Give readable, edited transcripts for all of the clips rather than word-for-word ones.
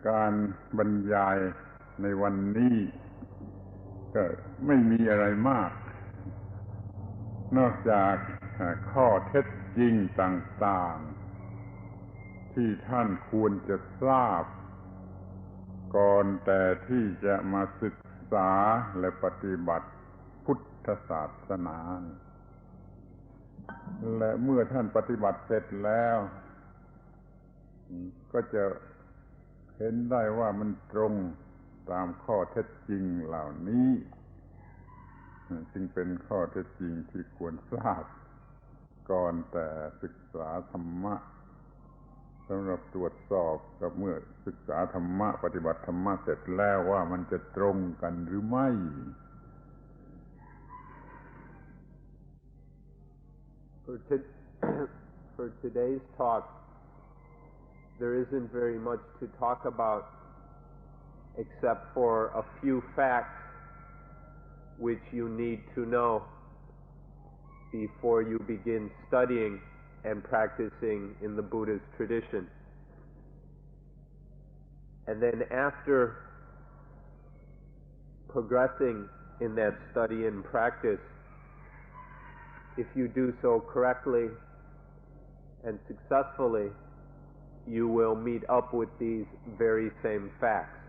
การบรรยายในวันนี้ก็ไม่มีอะไรมากนอกจากข้อเท็จจริงต่างๆที่ท่านควรจะทราบก่อนแต่ที่จะมาศึกษาและปฏิบัติพุทธศาสนาและเมื่อท่านปฏิบัติเสร็จแล้วก็จะเห็นได้ว่ามันตรงตามข้อเท็จจริงเหล่านี้จึงเป็นข้อเท็จจริงที่ควรทราบก่อนแต่ศึกษาธรรมะสำหรับตรวจสอบกับเมื่อศึกษาธรรมะปฏิบัติธรรมะเสร็จแล้วว่ามันจะตรงกันหรือไม่For today's talk, there isn't very much to talk about except for a few facts which you need to know before you begin studying and practicing in the Buddhist tradition. And then after progressing in that study and practice, if you do so correctly and successfully, you will meet up with these very same facts.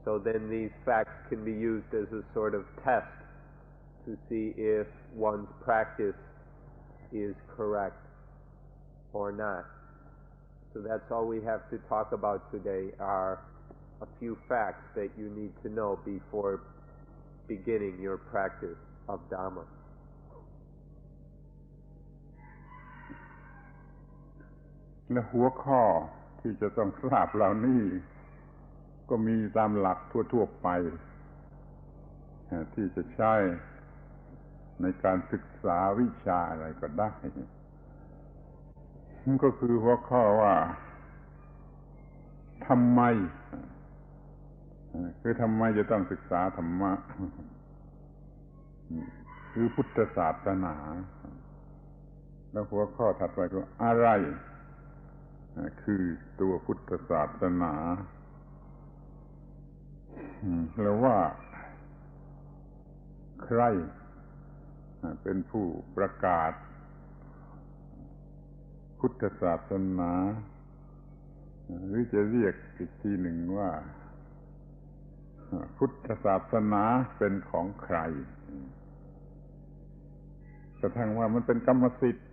So then these facts can be used as a sort of test to see if one's practice is correct or not. So that's all we have to talk about today are a few facts that you need to know before beginning your practice of Dhamma. และหัวข้อที่จะต้องทราบเหล่านี้ก็มีตามหลักทั่วๆไปที่จะใช้ในการศึกษาวิชาอะไรก็ได้ก็คือหัวข้อว่าทำไมคือทำไมจะต้องศึกษาธรรมะคือพุทธศาสนาแล้วหัวข้อถัดไปก็อะไรคือตัวพุทธศาสนาแล้วว่าใครเป็นผู้ประกาศพุทธศาสนาหรือจะเรียกอีกทีหนึ่งว่าพุทธศาสนาเป็นของใครกระทั่งว่ามันเป็นกรรมสิทธิ์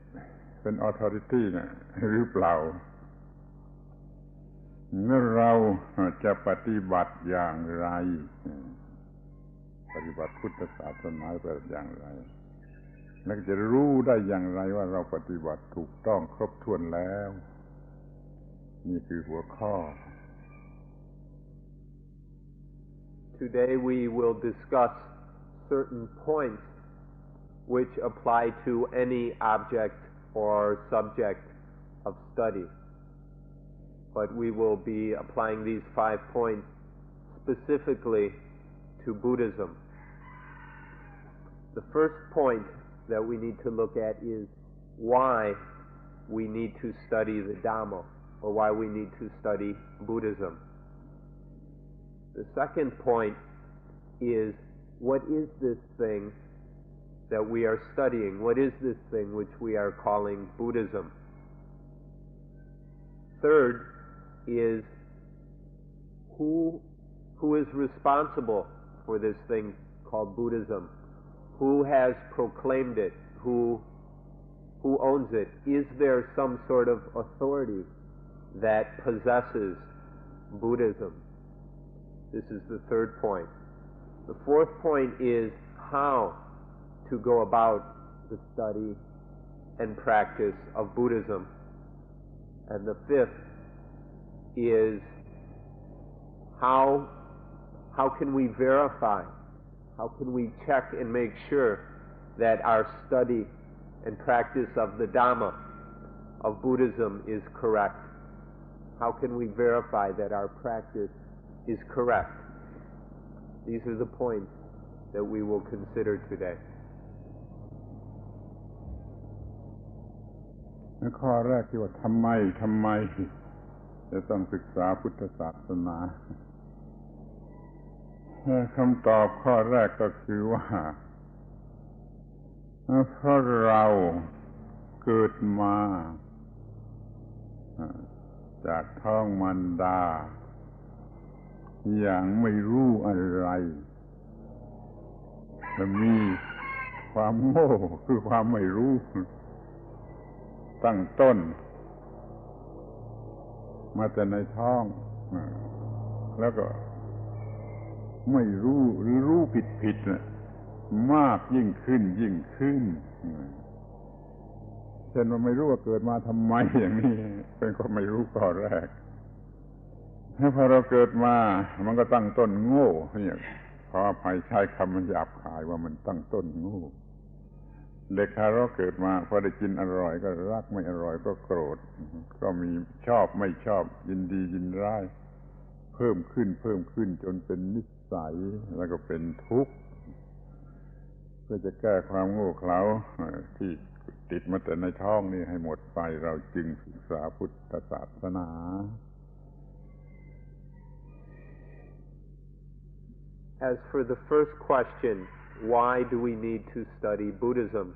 เป็น authority นะหรือเปล่าเมื่อเราจะปฏิบัติอย่างไรปฏิบัติพุทธศาสนาแบบอย่างไรแล้วจะรู้ได้อย่างไรว่าเราปฏิบัติถูกต้องครบถ้วนแล้วนี่คือหัวข้อ Today we will discuss certain points which apply to any object or subject of study. But we will be applying these 5 points specifically to Buddhism. The first point that we need to look at is why we need to study the Dhamma, or why we need to study Buddhism. The second point is, what is this thing that we are studying? What is this thing which we are calling Buddhism? Third is, who is responsible for this thing called Buddhism? Who has proclaimed it? Who owns it? Is there some sort of authority that possesses Buddhism? This is the third point. The fourth point is how to go about the study and practice of Buddhism. And the fifth is how can we verify, how can we check and make sure that our study and practice of the Dhamma, of Buddhism, is correct? How can we verify that our practice is correct? These are the points that we will consider today. ข้อแรกที่ว่าทำไม จะต้องศึกษาพุทธศาสนาคำตอบข้อแรกก็คือว่าเพราะเราเกิดมาจากท้องมารดาอย่างไม่รู้อะไรและมีความโง่คือความไม่รู้ตั้งต้นมาแต่ในท้องแล้วก็ไม่รู้หรือรู้ผิดมากยิ่งขึ้นเช่นว่าไม่รู้ว่าเกิดมาทำไมอย่างนี้เป็นก็ไม่รู้ข้อแรกถ้าพอเราเกิดมามันก็ตั้งต้นโง่เนี่ยขออภัยใช้คำมันหยาบคายว่ามันตั้งต้นโง่เด็กทารกเกิดมาพอได้กินอร่อยก็รักไม่อร่อยก็โกรธก็มีชอบไม่ชอบยินดียินร้ายเพิ่มขึ้นจนเป็นนิสัยแล้วก็เป็นทุกข์เพื่อจะแก้ความโง่เขลาที่ติดมาแต่ในท้องนี่ให้หมดไปเราจึงศึกษาพุทธศาสนา As for the first question, why do we need to study Buddhism?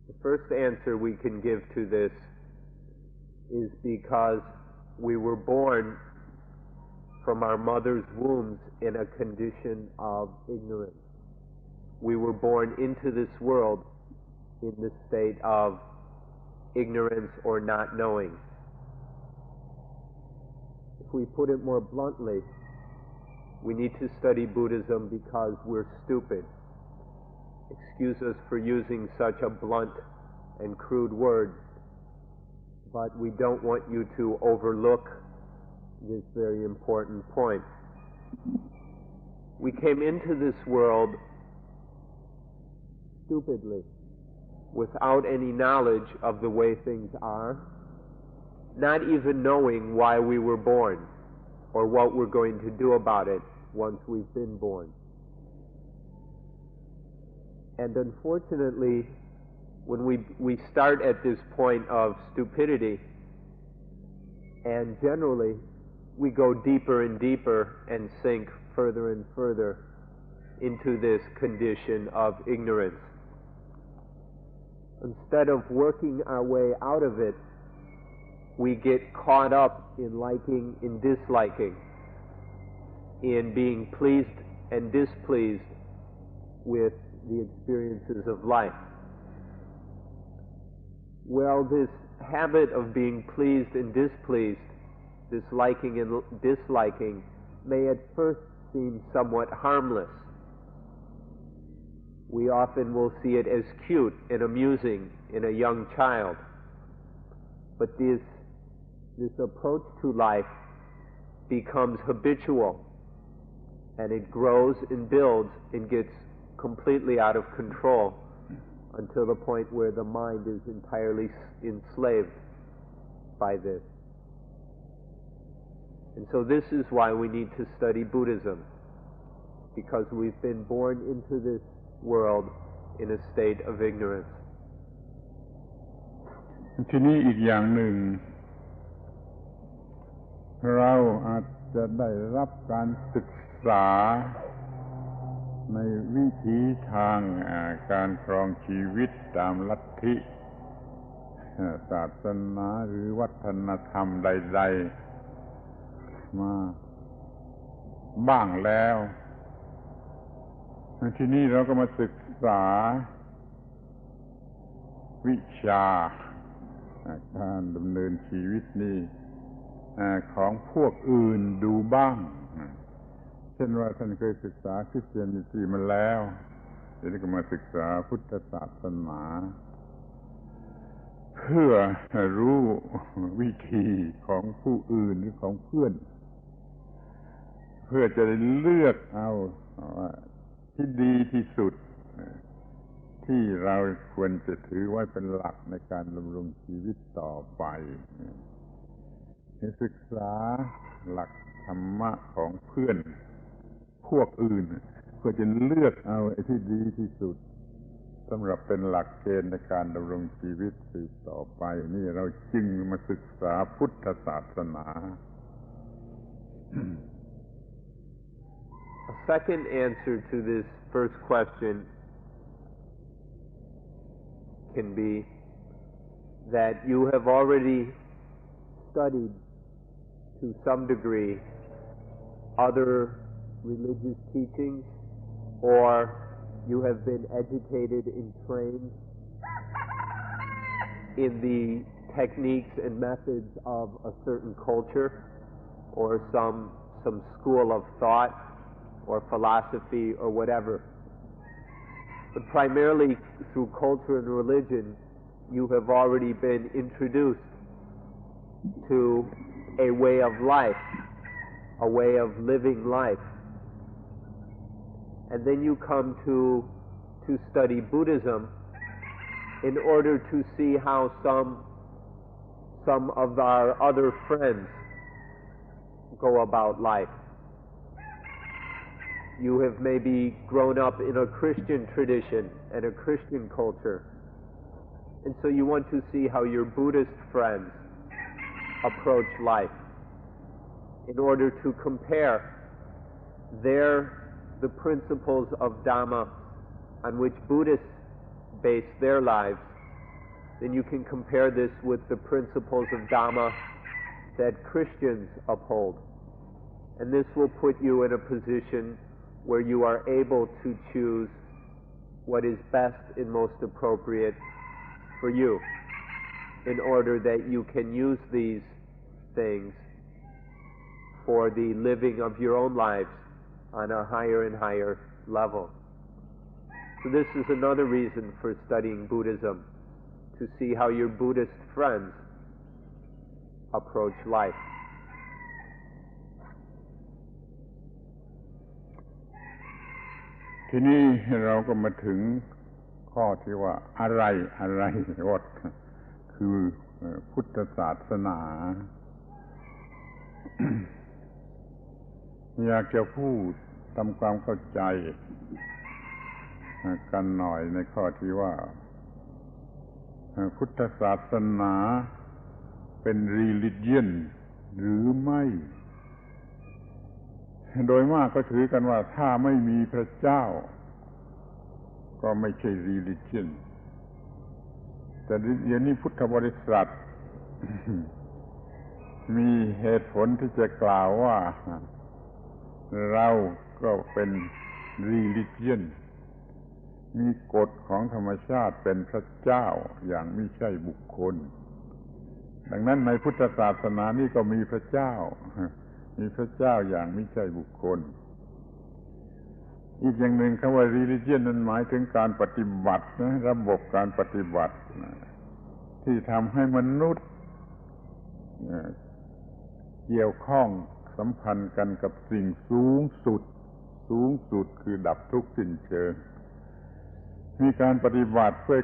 The first answer we can give to this is because we were born from our mother's wombs in a condition of ignorance. We were born into this world in the state of ignorance or not knowing. If we put it more bluntly, we need to study Buddhism because we're stupid. Excuse us for using such a blunt and crude word, but we don't want you to overlook this very important point. We came into this world stupidly, without any knowledge of the way things are, not even knowing why we were born or what we're going to do about it once we've been born. And unfortunately, when we start at this point of stupidity, and generally we go deeper and deeper and sink further and further into this condition of ignorance. Instead of working our way out of it, we get caught up in liking and disliking, in being pleased and displeased with the experiences of life. Well, this habit of being pleased and displeased, this liking and disliking, may at first seem somewhat harmless. We often will see it as cute and amusing in a young child. But this approach to life becomes habitual, and it grows and builds and gets completely out of control until the point where the mind is entirely enslaved by this. And so this is why we need to study Buddhism, because we've been born into this world in a state of ignorance. ทีนี้อีกอย่างหนึ่งเราอาจจะได้รับการศึกษาในวิถีทางการครองชีวิตตามลัทธิศาสนาหรือวัฒนธรรมใดๆมาบ้างแล้วทีนี้เราก็มาศึกษาวิชาการดำเนินชีวิตนี้ของพวกอื่นดูบ้างเช่นว่าท่านเคยศึกษาคริสเตียนิตี้มาแล้วเดี๋ยวนี้ก็มาศึกษาพุทธศาสนาเพื่อรู้วิธีของผู้อื่นหรือของเพื่อนเพื่อจะได้เลือกเอาว่าที่ดีที่สุดที่เราควรจะถือไว้เป็นหลักในการดำรงชีวิตต่อไปศึกษาหลักธรรมะของเพื่อนพวกอื่นเพื่อจะเลือกเอาไอ้ที่ดีที่สุด สำหรับเป็นหลักเกณฑ์ในการดำรงชีวิตสืบต่อไปนี่เราจึงมาศึกษาพุทธศาสนา A second answer to this first question can be that you have already studied to some degree other religious teachings, or you have been educated and trained in the techniques and methods of a certain culture or some school of thought or philosophy or whatever. But primarily through culture and religion, you have already been introduced to a way of life, a way of living life. And then you come to study Buddhism in order to see how some of our other friends go about life. You have maybe grown up in a Christian tradition and a Christian culture, and so you want to see how your Buddhist friends approach life in order to compare the principles of Dhamma on which Buddhists base their lives. Then you can compare this with the principles of Dhamma that Christians uphold. And this will put you in a position where you are able to choose what is best and most appropriate for you, in order that you can use these things for the living of your own lives on a higher and higher level. So this is another reason for studying Buddhism, to see how your Buddhist friends approach life. ทีนี้เราก็มาถึงข้อที่ว่าอะไรwhat คือพุทธศาสนา อยากจะพูดทำความเข้าใจกันหน่อยในข้อที่ว่าพุทธศาสนาเป็น religion หรือไม่ โดยมากก็ถือกันว่าถ้าไม่มีพระเจ้าก็ไม่ใช่ religion แต่เดี๋ยวนี้พุทธบริษัท มีเหตุผลที่จะกล่าวว่าเราก็เป็น religion มีกฎของธรรมชาติเป็นพระเจ้าอย่างไม่ใช่บุคคลดังนั้นในพุทธศาสนานี่ก็มีพระเจ้ามีพระเจ้าอย่างไม่ใช่บุคคลอีกอย่างหนึ่งคำว่า religion นั้นหมายถึงการปฏิบัตินะระบบการปฏิบัติที่ทำให้มนุษย์เกี่ยวข้องสัมพันธ์กันกับสิ่งสูงสุดคือดับทุกข์สิ้นเชิงมีการปฏิบัติเพื่อ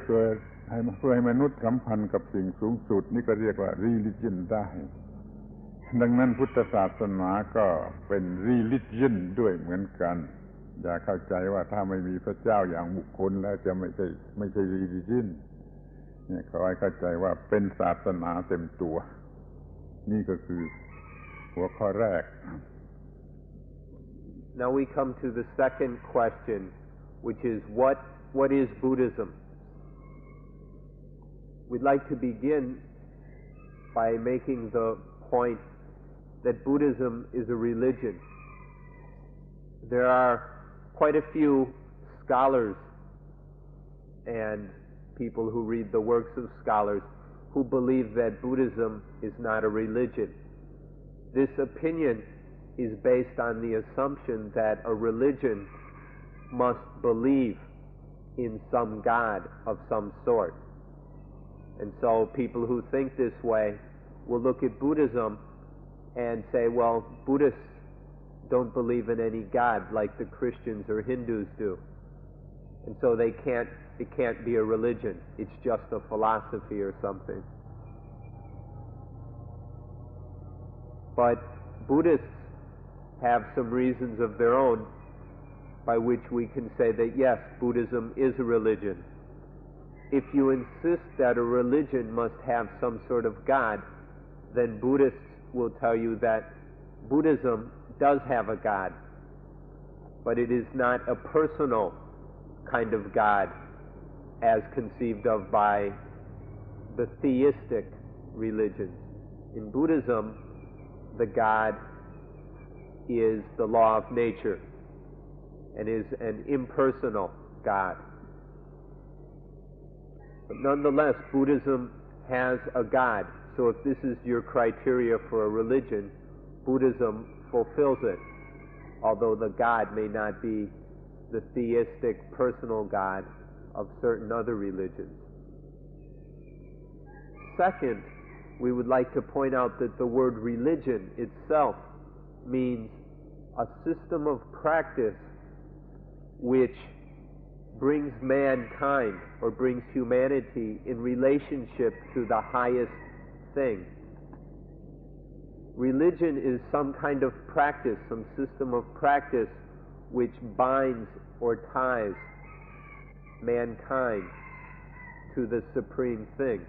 ให้มนุษย์สัมพันธ์กับสิ่งสูงสุดนี่ก็เรียกว่า religion ได้ดังนั้นพุทธศาสนาก็เป็น religion ด้วยเหมือนกันอย่าเข้าใจว่าถ้าไม่มีพระเจ้าอย่างบุคคลแล้วจะไม่ใช่ religion เนี่ยขอให้เข้าใจว่าเป็นศาสนาเต็มตัวนี่ก็คือหัวข้อแรก Now we come to the second question, which is what is Buddhism? We'd like to begin by making the point that Buddhism is a religion. There are quite a few scholars and people who read the works of scholars who believe that Buddhism is not a religion. This opinion is based on the assumption that a religion must believe in some god of some sort. And so people who think this way will look at Buddhism and say, well, Buddhists don't believe in any god like the Christians or Hindus do. And so it can't be a religion. It's just a philosophy or something. But Buddhists have some reasons of their own by which we can say that yes, Buddhism is a religion. if you insist that a religion must have some sort of God, then Buddhists will tell you that Buddhism does have a God, but it is not a personal kind of God as conceived of by the theistic religions. In Buddhism, the God is the law of nature and is an impersonal God. But nonetheless, Buddhism has a God. So if this is your criteria for a religion, Buddhism fulfills it, although the God may not be the theistic personal God of certain other religions. Second, we would like to point out that the word religion itself means a system of practice which brings mankind or brings humanity in relationship to the highest thing. Religion is some kind of practice, some system of practice which binds or ties mankind to the supreme thing.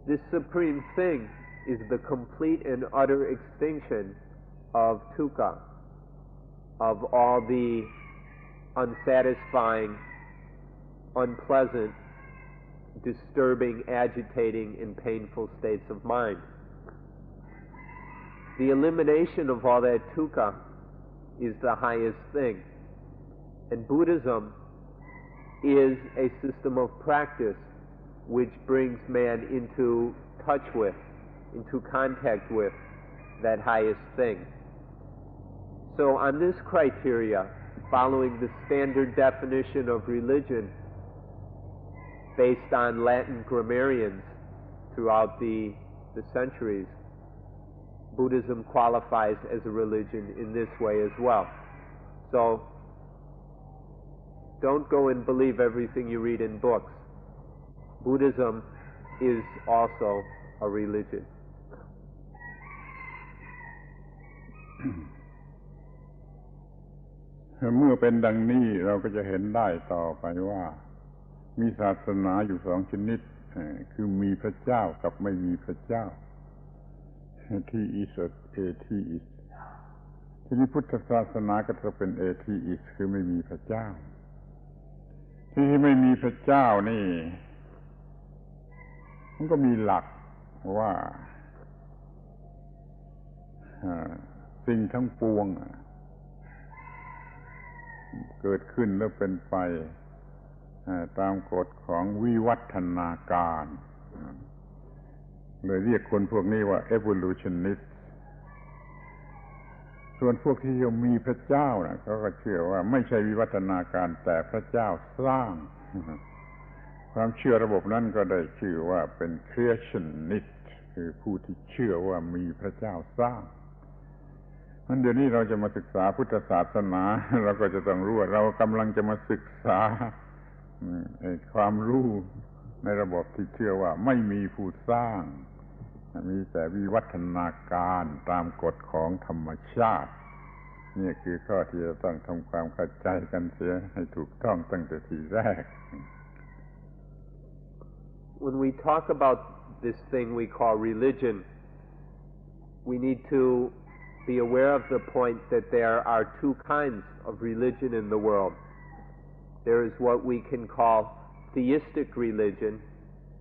This supreme thing is the complete and utter extinction of dukkha, of all the unsatisfying, unpleasant, disturbing, agitating, and painful states of mind. The elimination of all that dukkha is the highest thing. And Buddhism is a system of practice which brings man into touch with, into contact with that highest thing. So on this criteria, following the standard definition of religion based on Latin grammarians throughout the centuries, Buddhism qualifies as a religion in this way as well. So don't go and believe everything you read in books. Buddhism is also a religion. เมื่อเป็นดังนี้เราก็จะเห็นได้ต่อไปว่ามีศาสนาอยู่สองชนิดคือมีพระเจ้ากับไม่มีพระเจ้า Theist กับ Atheist ทีนี้พุทธศาสนาก็จะเป็น Atheist คือไม่มีพระเจ้าที่ไม่มีพระเจ้านี่มันก็มีหลักว่าสิ่งทั้งปวงเกิดขึ้นแล้วเป็นไปตามกฎของวิวัฒนาการเลยเรียกคนพวกนี้ว่า evolutionist ส่วนพวกที่ยังมีพระเจ้านะเขาก็เชื่อว่าไม่ใช่วิวัฒนาการแต่พระเจ้าสร้างความเชื่อระบบนั้นก็ได้ชื่อว่าเป็น creationist คือผู้ที่เชื่อว่ามีพระเจ้าสร้างเดี๋ยวนี้เราจะมาศึกษาพุทธศาสนาเราก็จะต้องรู้ว่าเรากำลังจะมาศึกษาความรู้ในระบบที่เชื่อว่าไม่มีผู้สร้างมีแต่วิวัฒนาการตามกฎของธรรมชาตินี่คือข้อที่จะต้องทำความเข้าใจกันเสียให้ถูกต้องตั้งแต่ทีแรก When we talk about this thing we call religion, we need to be aware of the point that there are two kinds of religion in the world. There is what we can call theistic religion,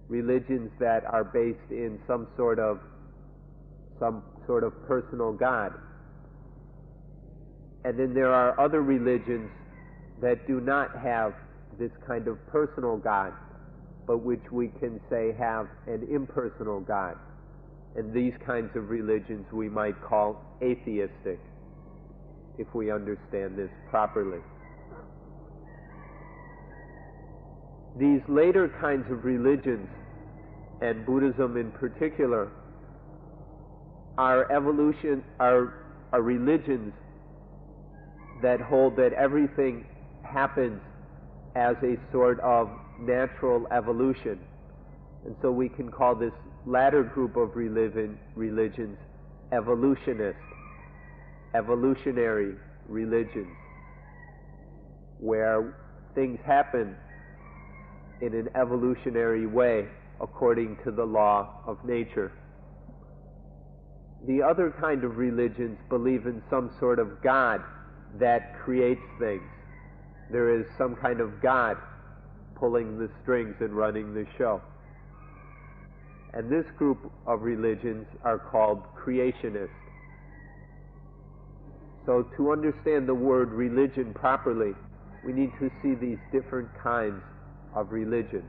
religions that are based in some sort of personal God. And then there are other religions that do not have this kind of personal God, but which we can say have an impersonal God. And these kinds of religions we might call atheistic, if we understand this properly. These later kinds of religions, and Buddhism in particular, are religions that hold that everything happens as a sort of natural evolution. And so we can call this latter group of religions evolutionary religions, where things happen in an evolutionary way according to the law of nature. The other kind of religions believe in some sort of God that creates things. There is some kind of God pulling the strings and running the show. And this group of religions are called creationists. So to understand the word religion properly, we need to see these different kinds of religion.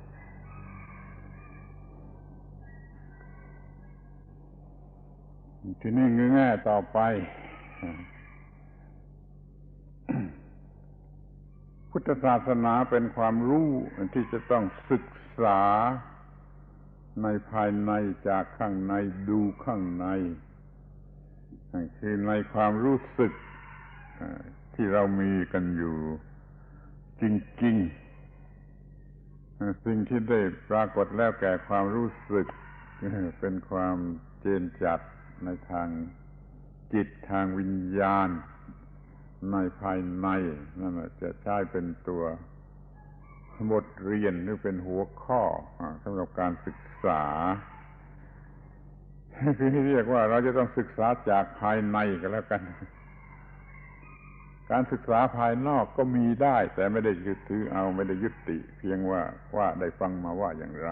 ทีนี้แง่ต่อไป พุทธศาสนาเป็นความรู้ที่จะต้องศึกษาในภายในจากข้างในดูข้างในคือในความรู้สึกที่เรามีกันอยู่จริงๆสิ่งที่ได้ปรากฏแล้วแก่ความรู้สึกเป็นความเจนจัดในทางจิตทางวิญญาณในภายในนั่นแหละจะใช้เป็นตัวบทเรียนหรือเป็นหัวข้อสำหรับการศึกษาคือที่เรียกว่าเราจะต้องศึกษาจากภายในกันแล้วกันการศึกษาภายนอกก็มีได้แต่ไม่ได้ยึดถือเอาไม่ได้ยุติเพียงว่าได้ฟังมาว่าอย่างไร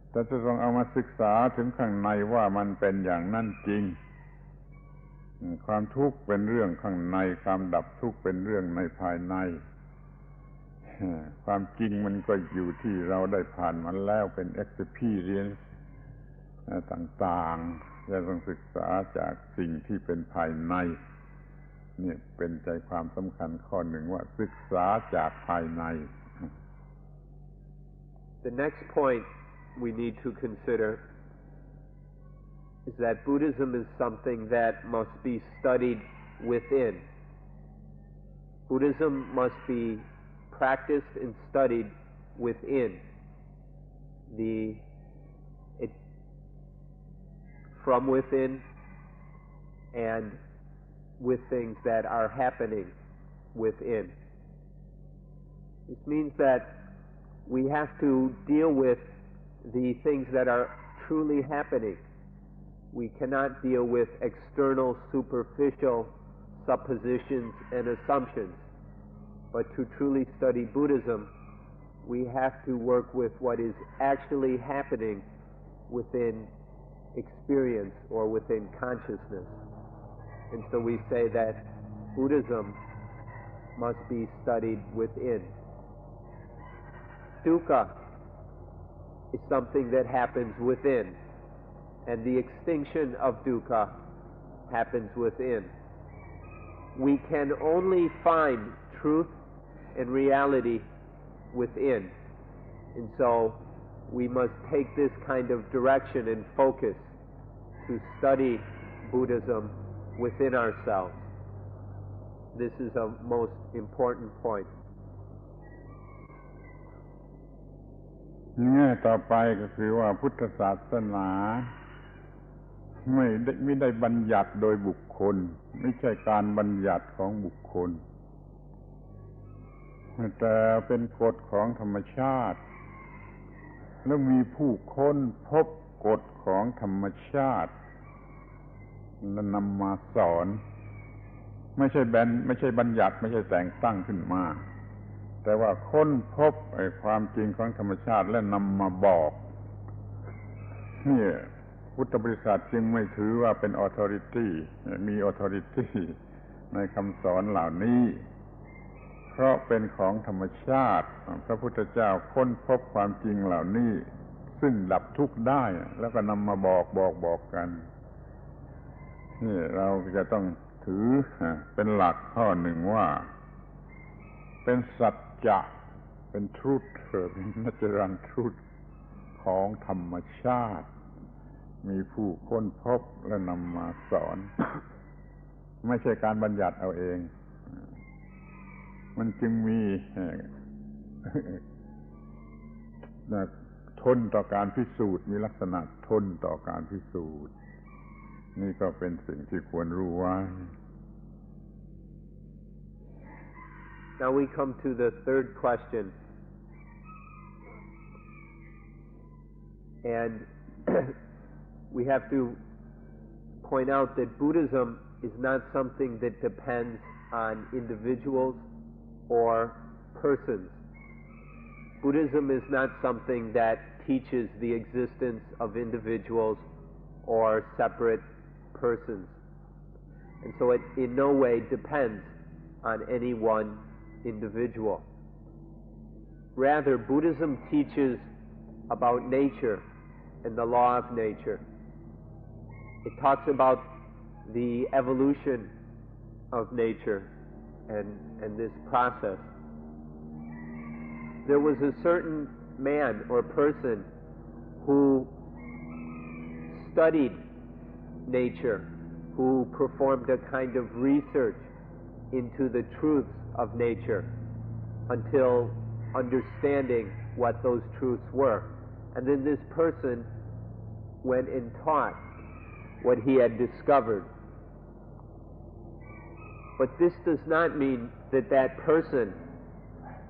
แต่จะต้องเอามาศึกษาถึงข้างในว่ามันเป็นอย่างนั้นจริงความทุกข์เป็นเรื่องข้างในความดับทุกข์เป็นเรื่องในภายในความจริงมันก็อยู่ที่เราได้ผ่านมันแล้วเป็น experience ต่างๆจะต้องศึกษาจากสิ่งที่เป็นภายในนี่เป็นใจความสำคัญข้อหนึ่งว่าศึกษาจากภายใน The next point we need to consider is that Buddhism is something that must be studied within. Buddhism must be practiced and studied within from within and with things that are happening within. This means that we have to deal with the things that are truly happening. We cannot deal with external, superficial suppositions and assumptions. But to truly study Buddhism, we have to work with what is actually happening within experience or within consciousness. And so we say that Buddhism must be studied within. Dukkha is something that happens within, and the extinction of dukkha happens within. We can only find truth and reality within, and so we must take this kind of direction and focus to study Buddhism within ourselves. This is a most important point. แง่ต่อไปก็คือว่าพุทธศาสนาไม่ได้บัญญัติโดยบุคคลไม่ใช่การบัญญัติของบุคคลแต่เป็นกฎของธรรมชาติแล้วมีผู้ค้นพบกฎของธรรมชาติและนำมาสอนไม่ใช่บัญญัติไม่ใช่แต่งตั้งขึ้นมาแต่ว่าค้นพบความจริงของธรรมชาติและนำมาบอกนี่พุทธบริษัทจึงไม่ถือว่าเป็น authority มี authority ในคำสอนเหล่านี้เพราะเป็นของธรรมชาติพระพุทธเจ้าค้นพบความจริงเหล่านี้ซึ่งดับทุกข์ได้แล้วก็นำมาบอกกันนี่เราจะต้องถือเป็นหลักข้อหนึ่งว่าเป็นสัจจะเป็น truth เป็น natural truth ของธรรมชาติมีผู้ค้นพบและนำมาสอน ไม่ใช่การบัญญัติเอาเองมันจึงมีทนต่อการพิสูจน์มีลักษณะทนต่อการพิสูจน์นี่ก็เป็นสิ่งที่ควรรู้ไว้ Now we come to the third question. And we have to point out that Buddhism is not something that depends on individuals or persons. Buddhism is not something that teaches the existence of individuals or separate persons. And so it in no way depends on any one individual. Rather, Buddhism teaches about nature and the law of nature. It talks about the evolution of nature and this process. There was a certain man or person who studied nature, who performed a kind of research into the truths of nature until understanding what those truths were. And then this person went and taught what he had discovered. But this does not mean that that person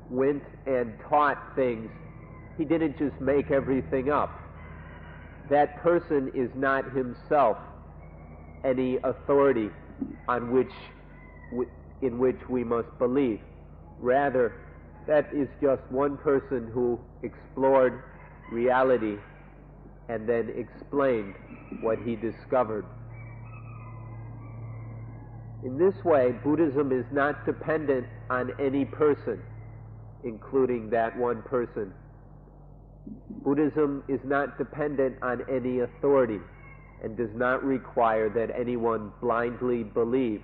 went and taught things. He didn't just make everything up. That person is not himself any authority in which we must believe. Rather, that is just one person who explored reality and then explained what he discovered. In this way, Buddhism is not dependent on any person, including that one person. Buddhism is not dependent on any authority and does not require that anyone blindly believe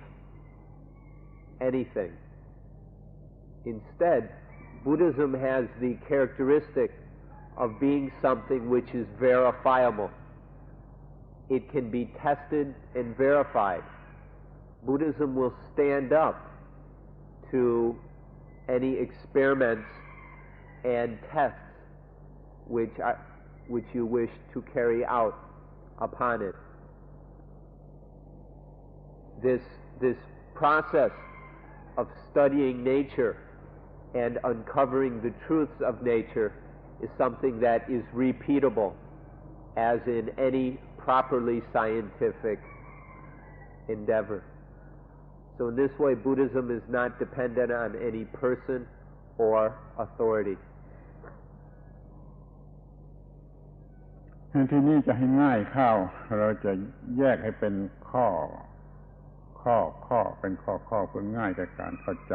anything. Instead, Buddhism has the characteristic of being something which is verifiable. It can be tested and verified. Buddhism will stand up to any experiments and tests which you wish to carry out upon it. This process of studying nature and uncovering the truths of nature is something that is repeatable, as in any properly scientific endeavor. So in this way, Buddhism is not dependent on any person or authority. ทีนี้จะให้ง่ายเข้าเราจะแยกให้เป็นข้อเป็นข้อเพื่อง่ายในการเข้าใจ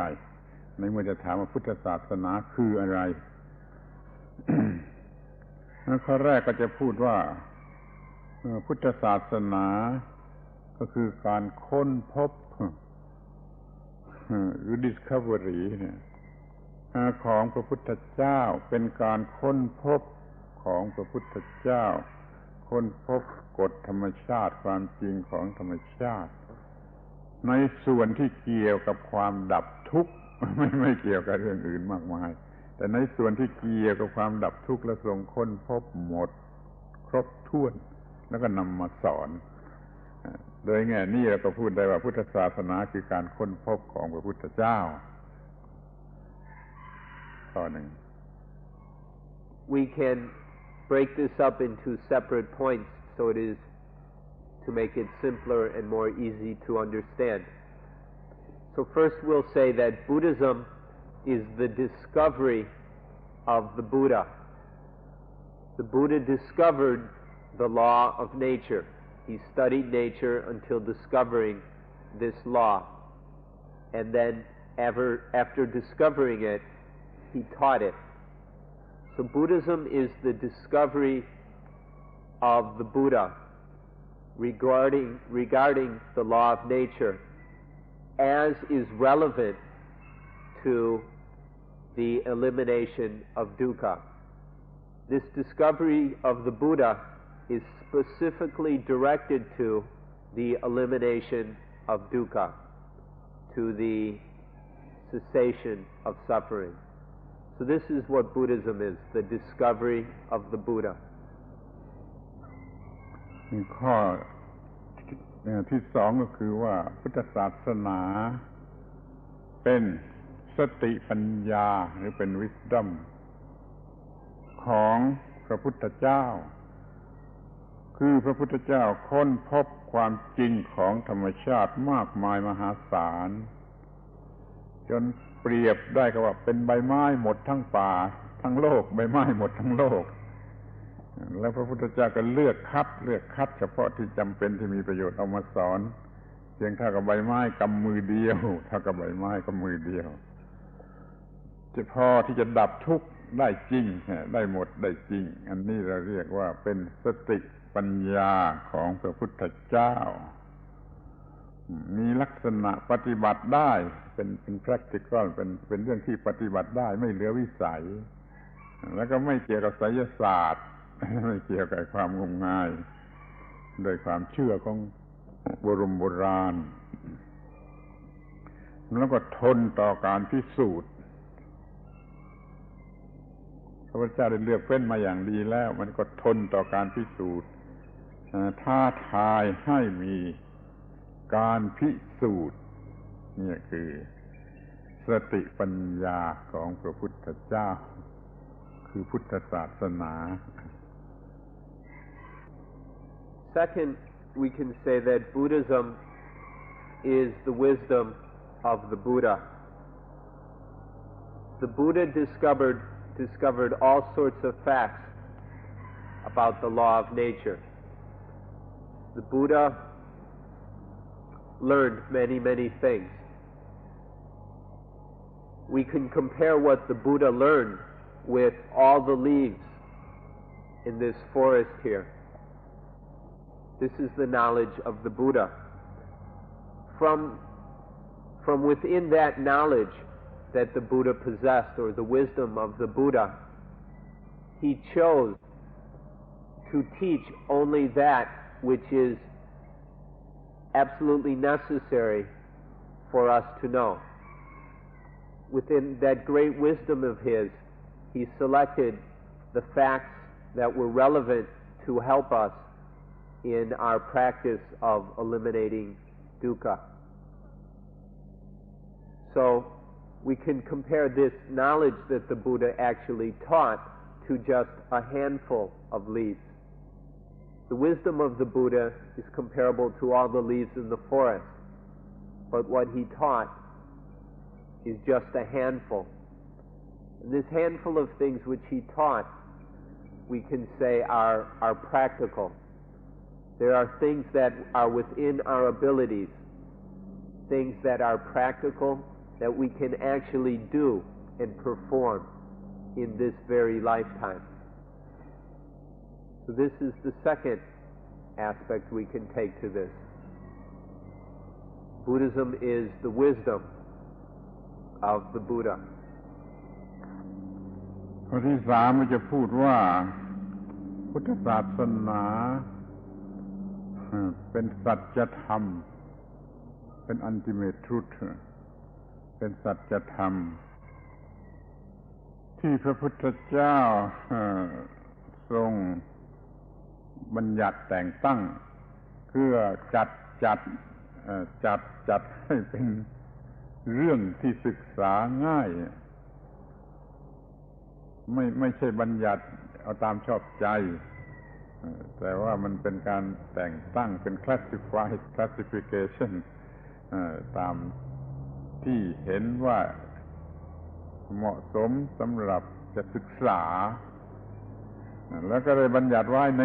ในเมื่อจะถามว่าพุทธศาสนาคืออะไร ข้อแรกก็จะพูดว่าพุทธศาสนาก็คือการค้นพบหรือ discovery ของพระพุทธเจ้าเป็นการค้นพบของพระพุทธเจ้าค้นพบกฎธรรมชาติความจริงของธรรมชาติในส่วนที่เกี่ยวกับความดับทุกข์ไม่เกี่ยวกับเรื่องอื่นมากมายแต่ในส่วนที่เกี่ยวกับความดับทุกข์และทรงค้นพบหมดครบถ้วนแล้วก็นำมาสอนโดยแง่นี้เราก็พูดได้ว่าพุทธศาสนาคือการค้นพบของพระพุทธเจ้าข้อหนึ่ง We can break this up into separate points so it is to make it simpler and more easy to understand. So first we'll say that Buddhism is the discovery of the Buddha. The Buddha discovered the law of nature. He studied nature until discovering this law. And then after discovering it, he taught it. So Buddhism is the discovery of the Buddha regarding the law of nature as is relevant to the elimination of dukkha. This discovery of the Buddha is specifically directed to the elimination of dukkha, to the cessation of suffering. So this is what Buddhism is, the discovery of the Buddha. ข้อที่สองก็คือว่าพุทธศาสนาเป็นสติปัญญาหรือเป็น wisdom ของพระพุทธเจ้า คือพระพุทธเจ้าค้นพบความจริงของธรรมชาติมากมายมหาศาลจนเปรียบได้กับว่าเป็นใบไม้หมดทั้งป่าทั้งโลกใบไม้หมดทั้งโลกแล้วพระพุทธเจ้าก็เลือกคัดเฉพาะที่จำเป็นที่มีประโยชน์เอามาสอนเพียงเท่ากับใบไม้กำมือเดียวเท่ากับใบไม้กำมือเดียวจะพอที่จะดับทุกข์ได้จริงได้หมดได้จริงอันนี้เราเรียกว่าเป็นสติปัญญาของพระพุทธเจ้ามีลักษณะปฏิบัติได้เป็น practical เป็นเรื่องที่ปฏิบัติได้ไม่เหลือวิสัยแล้วก็ไม่เกี่ยวกับไสยศาสตร์ไม่เกี่ยวกับความงมงายโดยความเชื่อของโบราณแล้วก็ทนต่อการพิสูจน์พระพุทธเจ้าได้เลือกเฟ้นมาอย่างดีแล้วมันก็ทนต่อการพิสูจน์ท้าทายให้มีการพิสูจน์นี่คือสติปัญญาของพระพุทธเจ้าคือพุทธศาสนา Second, we can say that Buddhism is the wisdom of the Buddha. The Buddha discovered all sorts of facts about the law of nature. The Buddha learned many things. We can compare what the Buddha learned with all the leaves in this forest here. This is the knowledge of the Buddha. From within that knowledge that the Buddha possessed, or the wisdom of the Buddha, he chose to teach only that which is absolutely necessary for us to know. Within that great wisdom of his, he selected the facts that were relevant to help us in our practice of eliminating dukkha. So we can compare this knowledge that the Buddha actually taught to just a handful of leaves. The wisdom of the Buddha is comparable to all the leaves in the forest, but what he taught is just a handful. And this handful of things which he taught, we can say are practical. There are things that are within our abilities, things that are practical that we can actually do and perform in this very lifetime. So this is the second aspect we can take to this. Buddhism is the wisdom of the Buddha. ข้อที่สามมันจะพูดว่าพุทธศาสนาเป็นสัจธรรมเป็น ultimate truth เป็นสัจธรรมที่พระพุทธเจ้าทรงบัญญัติแต่งตั้งเพื่อจัดให้เป็นเรื่องที่ศึกษาง่ายไม่ใช่บัญญัติเอาตามชอบใจแต่ว่ามันเป็นการแต่งตั้งเป็น classification ตามที่เห็นว่าเหมาะสมสำหรับจะศึกษาแล้วก็ได้บัญญัติไว้ใน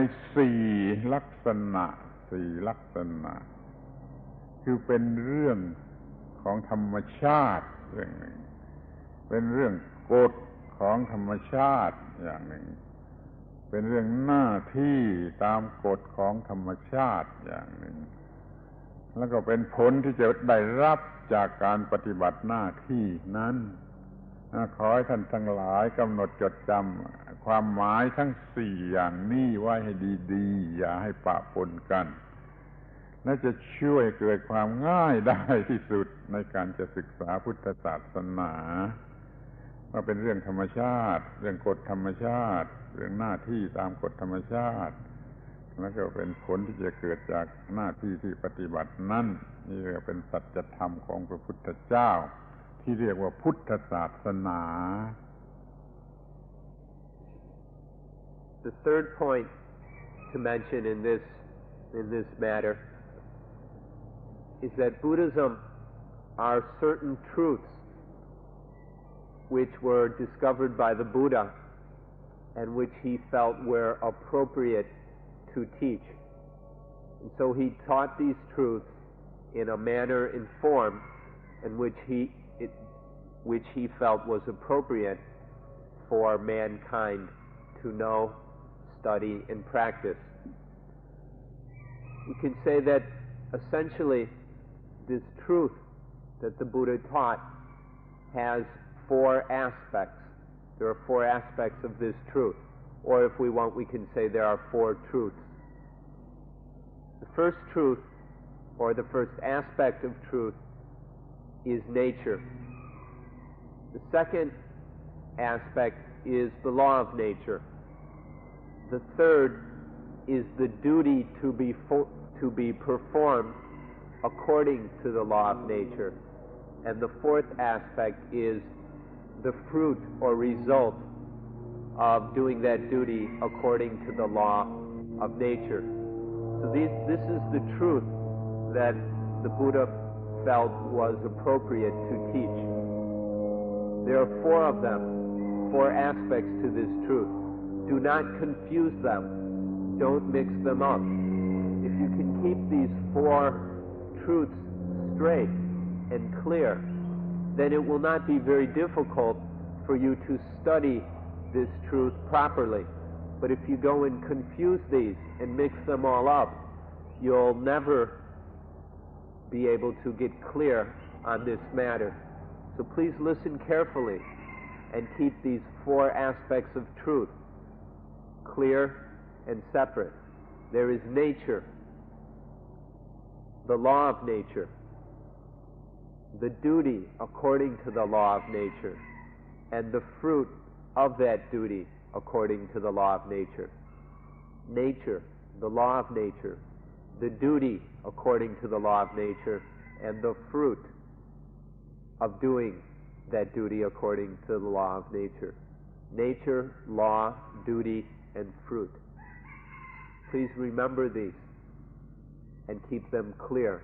4 ลักษณะคือเป็นเรื่องของธรรมชาติเรื่องหนึ่งเป็นเรื่องกฎของธรรมชาติอย่างหนึ่งเป็นเรื่องหน้าที่ตามกฎของธรรมชาติอย่างหนึ่งแล้วก็เป็นผลที่จะได้รับจากการปฏิบัติหน้าที่นั้นขอให้ท่านทั้งหลายกำหนดจดจำความหมายทั้ง4อย่างนี้ไว้ให้ดีๆอย่าให้ปะปนกันและจะช่วยเกิดความง่ายได้ที่สุดในการจะศึกษาพุทธศาสนาว่าเป็นเรื่องธรรมชาติเรื่องกฎธรรมชาติเรื่องหน้าที่ตามกฎธรรมชาติแล้วก็เป็นผลที่จะเกิดจากหน้าที่ที่ปฏิบัตินั้นนี่เรียกเป็นสัจธรรมของพระพุทธเจ้าที่เรียกว่าพุทธศาสนา The third point to mention in this matter is that Buddhism are certain truths which were discovered by the Buddha and which he felt were appropriate to teach. And so he taught these truths in a manner and form in which he felt was appropriate for mankind to know, study, and practice. We can say that essentially this truth that the Buddha taught has 4 aspects. There are 4 aspects of this truth. Or if we want, we can say there are 4 truths. The first truth, or the first aspect of truth, is nature. The second aspect is the law of nature. The third is the duty to be performed according to the law of nature. And the fourth aspect is the fruit or result of doing that duty according to the law of nature. So this is the truth that the Buddha felt was appropriate to teach. There are 4 of them, 4 aspects to this truth. Do not confuse them. Don't mix them up. If you can keep these 4 truths straight and clear, then it will not be very difficult for you to study this truth properly. But if you go and confuse these and mix them all up, you'll never be able to get clear on this matter. So please listen carefully and keep these 4 aspects of truth clear and separate. There is nature, the law of nature, the duty according to the law of nature, and the fruit of that duty according to the law of nature. Nature, the law of nature, the duty according to the law of nature, and the fruit of doing that duty according to the law of nature. Nature, law, duty, and fruit. Please remember these and keep them clear.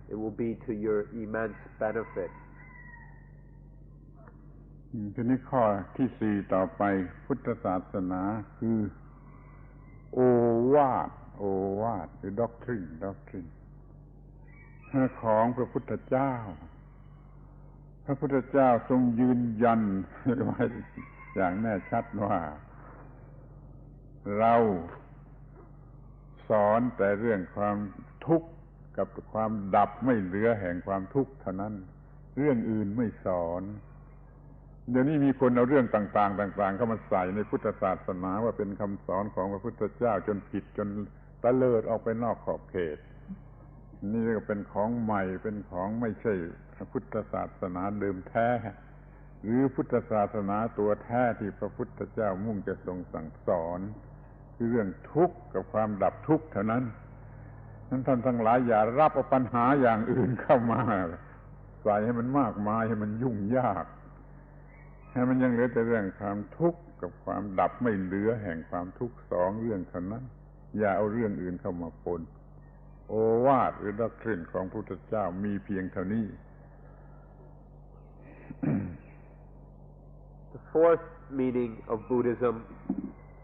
It will be to your immense benefit. ทีนี้ข้อที่ 4ต่อไปพุทธศาสนาคือโอวาทหรือ Doctrine ของพระพุทธเจ้าพระพุทธเจ้าทรงยืนยันไว้อย่างแน่ชัดว่าเราสอนแต่เรื่องความทุกข์กับความดับไม่เหลือแห่งความทุกข์เท่านั้นเรื่องอื่นไม่สอนเดี๋ยวนี้มีคนเอาเรื่องต่างๆเข้ามาใส่ในพุทธศาสนาว่าเป็นคำสอนของพระพุทธเจ้าจนผิดจนตะเลิดออกไปนอกขอบเขตนี่ก็เป็นของใหม่เป็นของไม่ใช่พุทธศาสนาเดิมแท้หรือพุทธศาสนาตัวแท้ที่พระพุทธเจ้ามุ่งจะทรงสั่งสอนคือเรื่องทุกข์กับความดับทุกข์เท่านั้นนั้นท่านทั้งหลายอย่ารับเอาปัญหาอย่างอื่นเข้ามาใส่ให้มันมากมายให้มันยุ่งยากให้มันยังเหลือแต่เรื่องความทุกข์กับความดับไม่เหลือแห่งความทุกข์2 เรื่องเท่านั้นอย่าเอาเรื่องอื่นเข้ามาปนโอวาทหรือ Doctrine ของพระพุทธเจ้ามีเพียงเท่านี้ The fourth meaning of Buddhism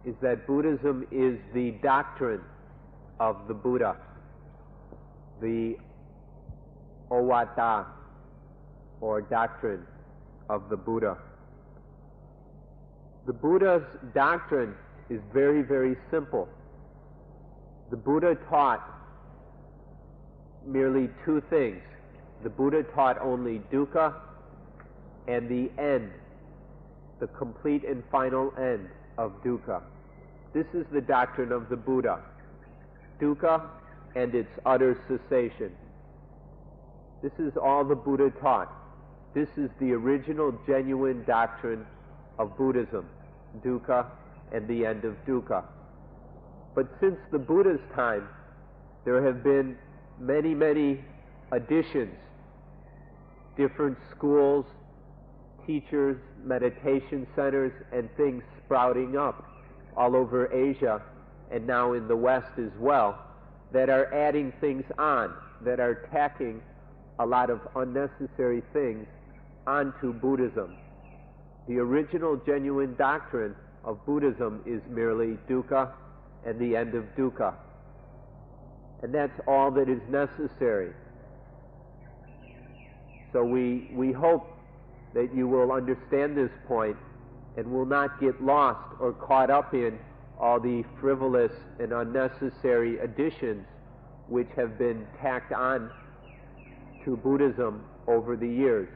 is that Buddhism is the doctrine of the Buddha, the Ovata or doctrine of the Buddha. The Buddha's doctrine is very, very simple. The Buddha taught merely 2 things. The Buddha taught only dukkha and the end, the complete and final end of dukkha. This is the doctrine of the Buddha, dukkha and its utter cessation. This is all the Buddha taught. This is the original, genuine doctrine of Buddhism, dukkha and the end of dukkha. But since the Buddha's time, there have been many, many additions, different schools, teachers, meditation centers, and things sprouting up all over Asia and now in the West as well, that are adding things on, that are tacking a lot of unnecessary things onto Buddhism. The original genuine doctrine of Buddhism is merely dukkha and the end of dukkha. And that's all that is necessary. So we hope that you will understand this point and will not get lost or caught up in all the frivolous and unnecessary additions which have been tacked on to Buddhism over the years,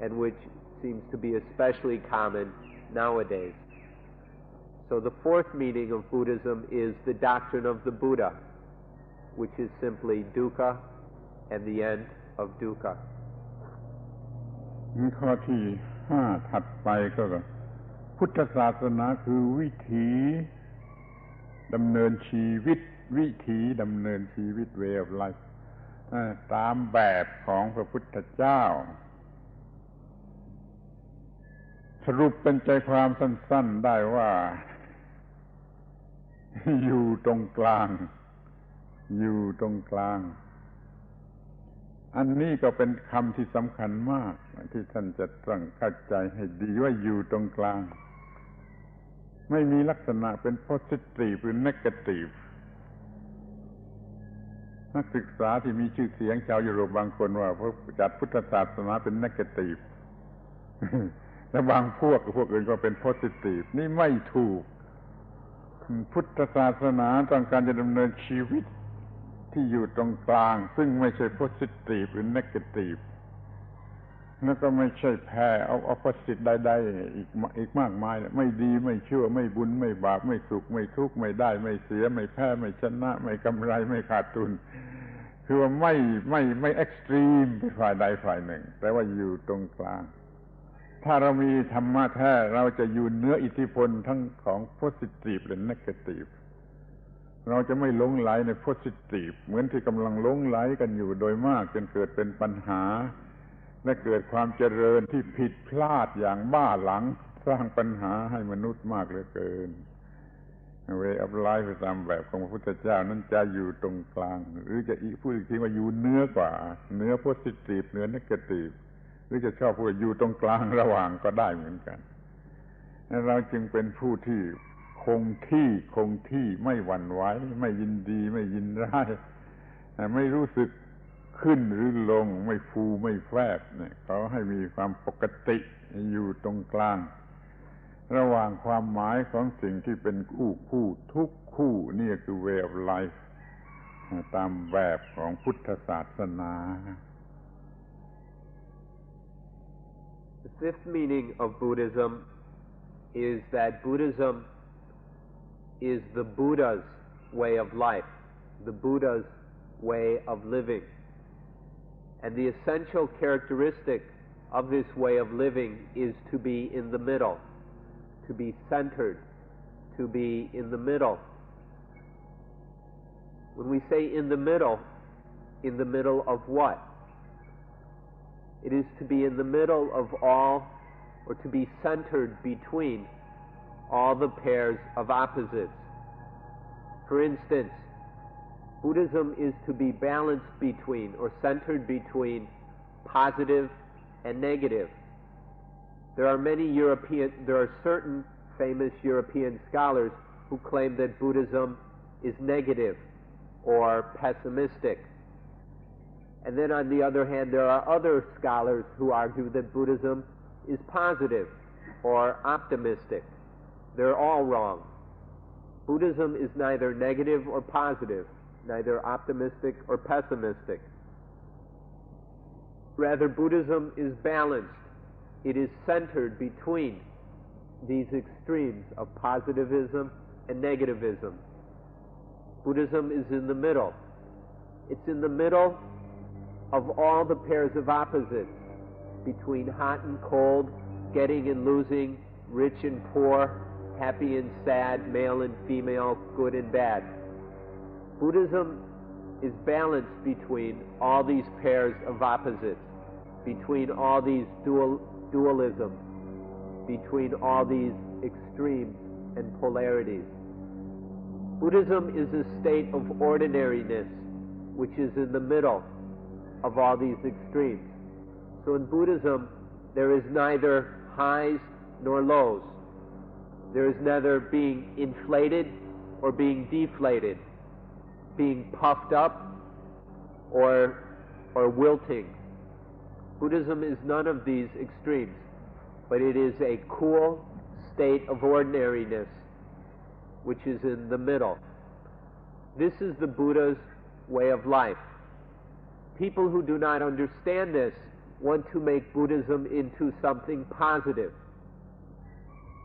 and which seems to be especially common nowadays. So the fourth meaning of Buddhism is the doctrine of the Buddha, which is simply dukkha and the end of dukkha. ข้อที่5ถัดไปก็พุทธศาสนาคือวิถีดำเนินชีวิต way of life ตามแบบของพระพุทธเจ้าสรุปเป็นใจความสั้นๆได้ว่าอยู่ตรงกลางอันนี้ก็เป็นคำที่สำคัญมากที่ท่านจะต้องเข้าใจให้ดีว่าอยู่ตรงกลางไม่มีลักษณะเป็น positive หรือ negative นักศึกษาที่มีชื่อเสียงชาวยุโรปบางคนว่าจัดพุทธศาสนาเป็น negative และบางพวกอื่นก็เป็น positive นี่ไม่ถูกพุทธศาสนาต้องการจะดำเนินชีวิตที่อยู่ตรงกลางซึ่งไม่ใช่ positive หรือ negative แล้วก็ไม่ใช่แพ้เอา opposite ใดๆอีกมากมายไม่ดีไม่ชั่วไม่บุญไม่บาปไม่สุขไม่ทุกข์ไม่ได้ไม่เสียไม่แพ้ไม่ชนะไม่กำไรไม่ขาดทุนคือว่าไม่ extreme ไปฝ่ายใดฝ่ายหนึ่งแต่ว่าอยู่ตรงกลางถ้าเรามีธรรมะแท้เราจะอยู่เหนืออิทธิพลทั้งของ positive และ negative เราจะไม่หลงไหลใน positive เหมือนที่กำลังหลงไหลกันอยู่โดยมากจนเกิดเป็นปัญหาและเกิดความเจริญที่ผิดพลาดอย่างบ้าหลังสร้างปัญหาให้มนุษย์มากเหลือเกิน way of life ตามแบบของพระพุทธเจ้านั้นจะอยู่ตรงกลางหรือจะพูดอีกทีว่าอยู่เหนือกว่าเหนือ positive เหนือ negative หรือจะชอบพูดอยู่ตรงกลางระหว่างก็ได้เหมือนกันเราจึงเป็นผู้ที่คงที่ไม่หวั่นไหวไม่ยินดีไม่ยินร้ายไม่รู้สึกขึ้นหรือลงไม่ฟูไม่แฟบเนี่ยเขาให้มีความปกติอยู่ตรงกลางระหว่างความหมายของสิ่งที่เป็นคู่ทุกคู่นี่คือ way of life ตามแบบของพุทธศาสนา The fifth meaning of Buddhism is that Buddhism is the Buddha's way of life, the Buddha's way of living. And the essential characteristic of this way of living is to be in the middle, to be centered, to be in the middle. When we say in the middle of what? It is to be in the middle of all, or to be centered between all the pairs of opposites. For instance, Buddhism is to be balanced between or centered between positive and negative. There are certain famous European scholars who claim that Buddhism is negative or pessimistic. And then on the other hand, there are other scholars who argue that Buddhism is positive or optimistic. They're all wrong. Buddhism is neither negative or positive, neither optimistic or pessimistic. Rather, Buddhism is balanced. It is centered between these extremes of positivism and negativism. Buddhism is in the middle. It's in the middle of all the pairs of opposites, between hot and cold, getting and losing, rich and poor, happy and sad, male and female, good and bad. Buddhism is balanced between all these pairs of opposites, between all these dualisms, between all these extremes and polarities. Buddhism is a state of ordinariness, which is in the middle of all these extremes. So in Buddhism, there is neither highs nor lows. There is neither being inflated or being deflated, being puffed up or wilting. Buddhism is none of these extremes, but it is a cool state of ordinariness, which is in the middle. This is the Buddha's way of life. People who do not understand this want to make Buddhism into something positive,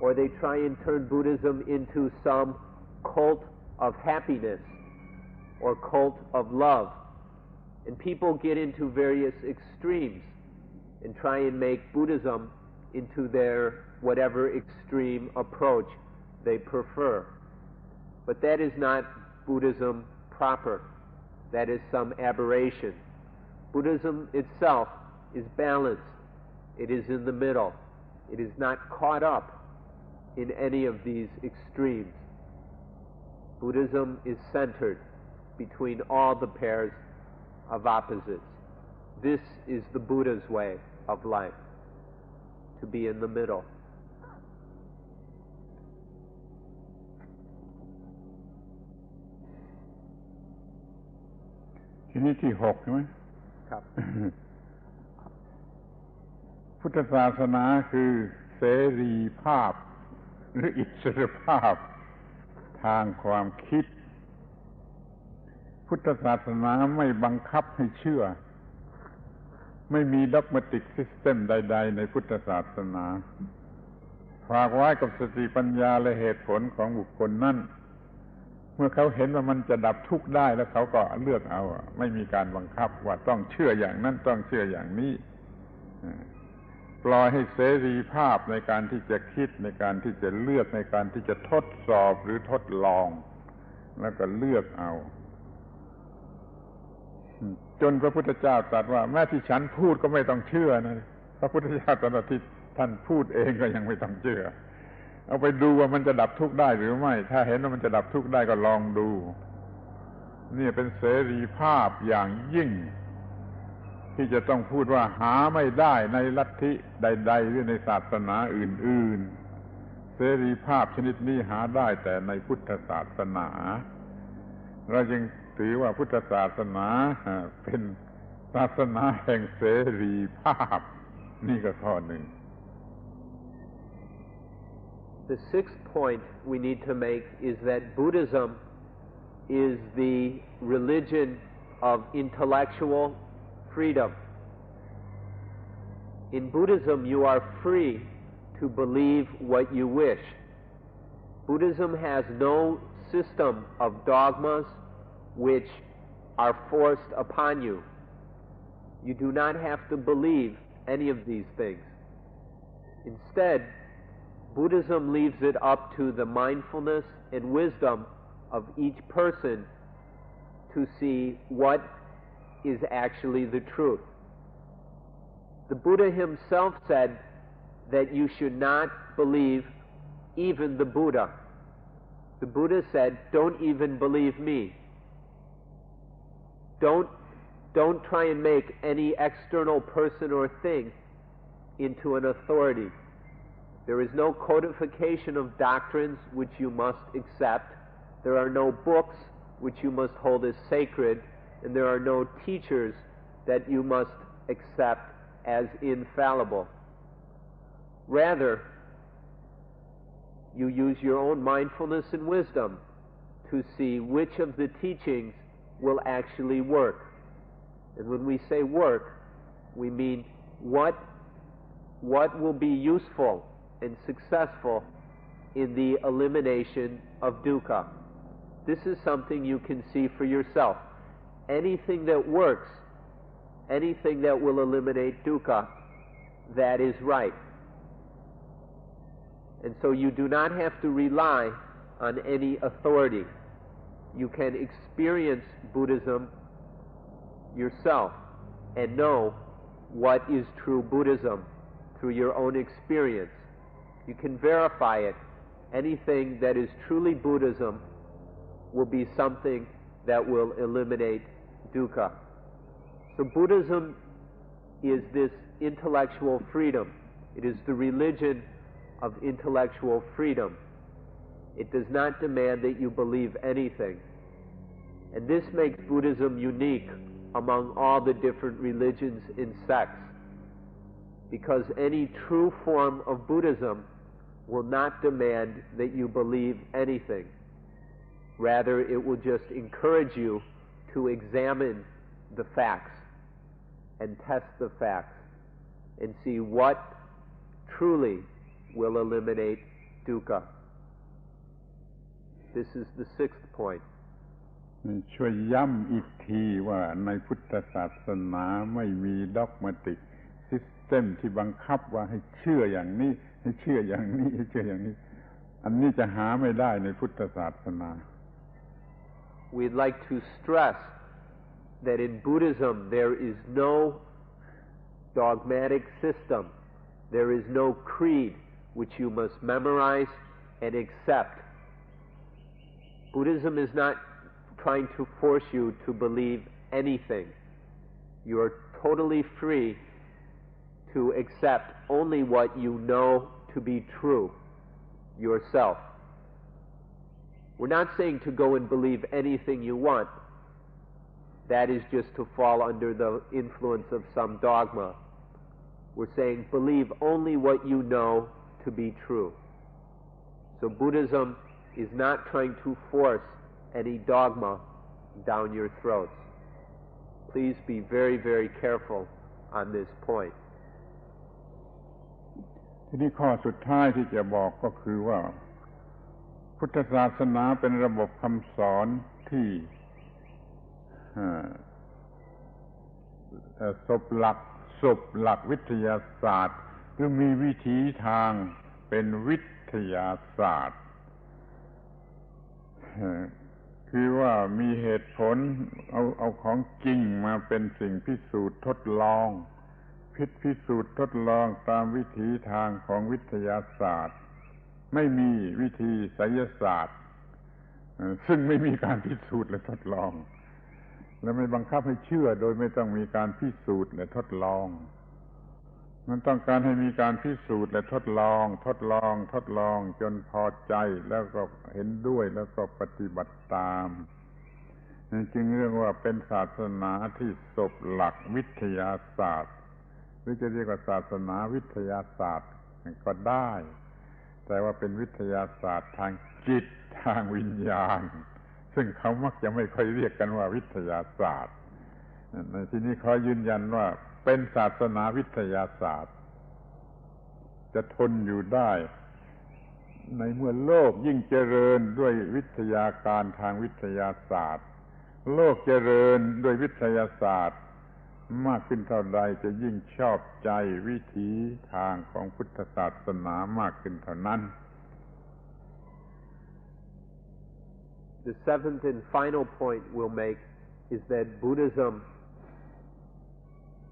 or they try and turn Buddhism into some cult of happiness or cult of love. And people get into various extremes and try and make Buddhism into their whatever extreme approach they prefer. But that is not Buddhism proper. That is some aberration. Buddhism itself is balanced. It is in the middle. It is not caught up in any of these extremes. Buddhism is centered between all the pairs of opposites. This is the Buddha's way of life, to be in the middle.ที่6ใช่ไหม ครับ พุทธศาสนาคือเสรีภาพหรืออิสรภาพทางความคิดพุทธศาสนาไม่บังคับให้เชื่อไม่มีด็อกมาติกซิสเต็มใดๆในพุทธศาสนาฝากไว้กับสติปัญญาและเหตุผลของบุคคลนั้นเมื่อเขาเห็นว่ามันจะดับทุกข์ได้แล้วเขาก็เลือกเอาไม่มีการบังคับว่าต้องเชื่ออย่างนั้นต้องเชื่ออย่างนี้ปล่อยให้เสรีภาพในการที่จะคิดในการที่จะเลือกในการที่จะทดสอบหรือทดลองแล้วก็เลือกเอาจนพระพุทธเจ้าตรัสว่าแม้ที่ฉันพูดก็ไม่ต้องเชื่อนะพระพุทธเจ้าตรัสที่ท่านพูดเองก็ยังไม่ต้องเชื่อเอาไปดูว่ามันจะดับทุกข์ได้หรือไม่ถ้าเห็นว่ามันจะดับทุกข์ได้ก็ลองดูนี่เป็นเสรีภาพอย่างยิ่งที่จะต้องพูดว่าหาไม่ได้ในลัทธิใดๆหรือในศาสนาอื่นๆเสรีภาพชนิดนี้หาได้แต่ในพุทธศาสนาเราจึงถือว่าพุทธศาสนาเป็นศาสนาแห่งเสรีภาพนี่ก็ข้อหนึ่ง The sixth point we need to make is that Buddhism is the religion of intellectual freedom. In Buddhism, you are free to believe what you wish. Buddhism has no system of dogmas which are forced upon you. You do not have to believe any of these things. Instead, Buddhism leaves it up to the mindfulness and wisdom of each person to see what is actually the truth. The Buddha himself said that you should not believe even the Buddha. The Buddha said, don't even believe me. Don't try and make any external person or thing into an authority. There is no codification of doctrines which you must accept. There are no books which you must hold as sacred, and there are no teachers that you must accept as infallible. Rather, you use your own mindfulness and wisdom to see which of the teachings will actually work. And when we say work, we mean what will be useful and successful in the elimination of dukkha. This is something you can see for yourself. Anything that works, anything that will eliminate dukkha, that is right. And so you do not have to rely on any authority. You can experience Buddhism yourself and know what is true Buddhism through your own experience. You can verify it. Anything that is truly Buddhism will be something that will eliminate dukkha. So Buddhism is this intellectual freedom. It is the religion of intellectual freedom. It does not demand that you believe anything. And this makes Buddhism unique among all the different religions and sects, because any true form of Buddhism will not demand that you believe anything. Rather, it will just encourage you to examine the facts and test the facts and see what truly will eliminate dukkha. This is the sixth point. ช่วยย้ำอีกทีว่าในพุทธศาสนาไม่มีด็อกมาติกซิสเต็มที่บังคับว่าให้เชื่ออย่างนี้ให้เชื่ออย่างนี้ให้เชื่ออย่างนี้อันนี้จะหาไม่ได้ในพุทธศาสนา We'd like to stress that in Buddhism there is no dogmatic system. There is no creed which you must memorize and accept. Buddhism is not trying to force you to believe anything. You are totally free to accept only what you know to be true yourself. We're not saying to go and believe anything you want. That is just to fall under the influence of some dogma. We're saying believe only what you know to be true. So Buddhism is not trying to force any dogma down your throats. Please be very, very careful on this point. ทีนี้ข้อสุดท้ายที่จะบอกก็คือว่าพุทธศาสนาเป็นระบบคำสอนที่ศพหลักวิทยาศาสตร์หรือมีวิธีทางเป็นวิทยาศาสตร์คือว่ามีเหตุผลเอาของจริงมาเป็นสิ่งพิสูจน์ทดลองพิสูจน์ทดลองตามวิถีทางของวิทยาศาสตร์ไม่มีวิธีไสยศาสตร์ซึ่งไม่มีการพิสูจน์และทดลองและไม่บังคับให้เชื่อโดยไม่ต้องมีการพิสูจน์และทดลองมันต้องการให้มีการพิสูจน์และทดลองจนพอใจแล้วก็เห็นด้วยแล้วก็ปฏิบัติตามจึงเรียกว่าเป็นศาสนาที่ศพหลักวิทยาศาสตร์หรือจะเรียกว่าศาสนาวิทยาศาสตร์ก็ได้แต่ว่าเป็นวิทยาศาสตร์ทางจิตทางวิญญาณซึ่งเขามักจะไม่ค่อยเรียกกันว่าวิทยาศาสตร์ในที่นี้ขอยืนยันว่าเป็นศาสนาวิทยาศาสตร์จะทนอยู่ได้ในเมื่อโลกยิ่งเจริญด้วยวิทยาการทางวิทยาศาสตร์โลกเจริญด้วยวิทยาศาสตร์มากขึ้นเท่าใดจะยิ่งชอบใจวิถีทางของพุทธศาสนามากขึ้นเท่านั้น The seventh and final point we'll make is that Buddhism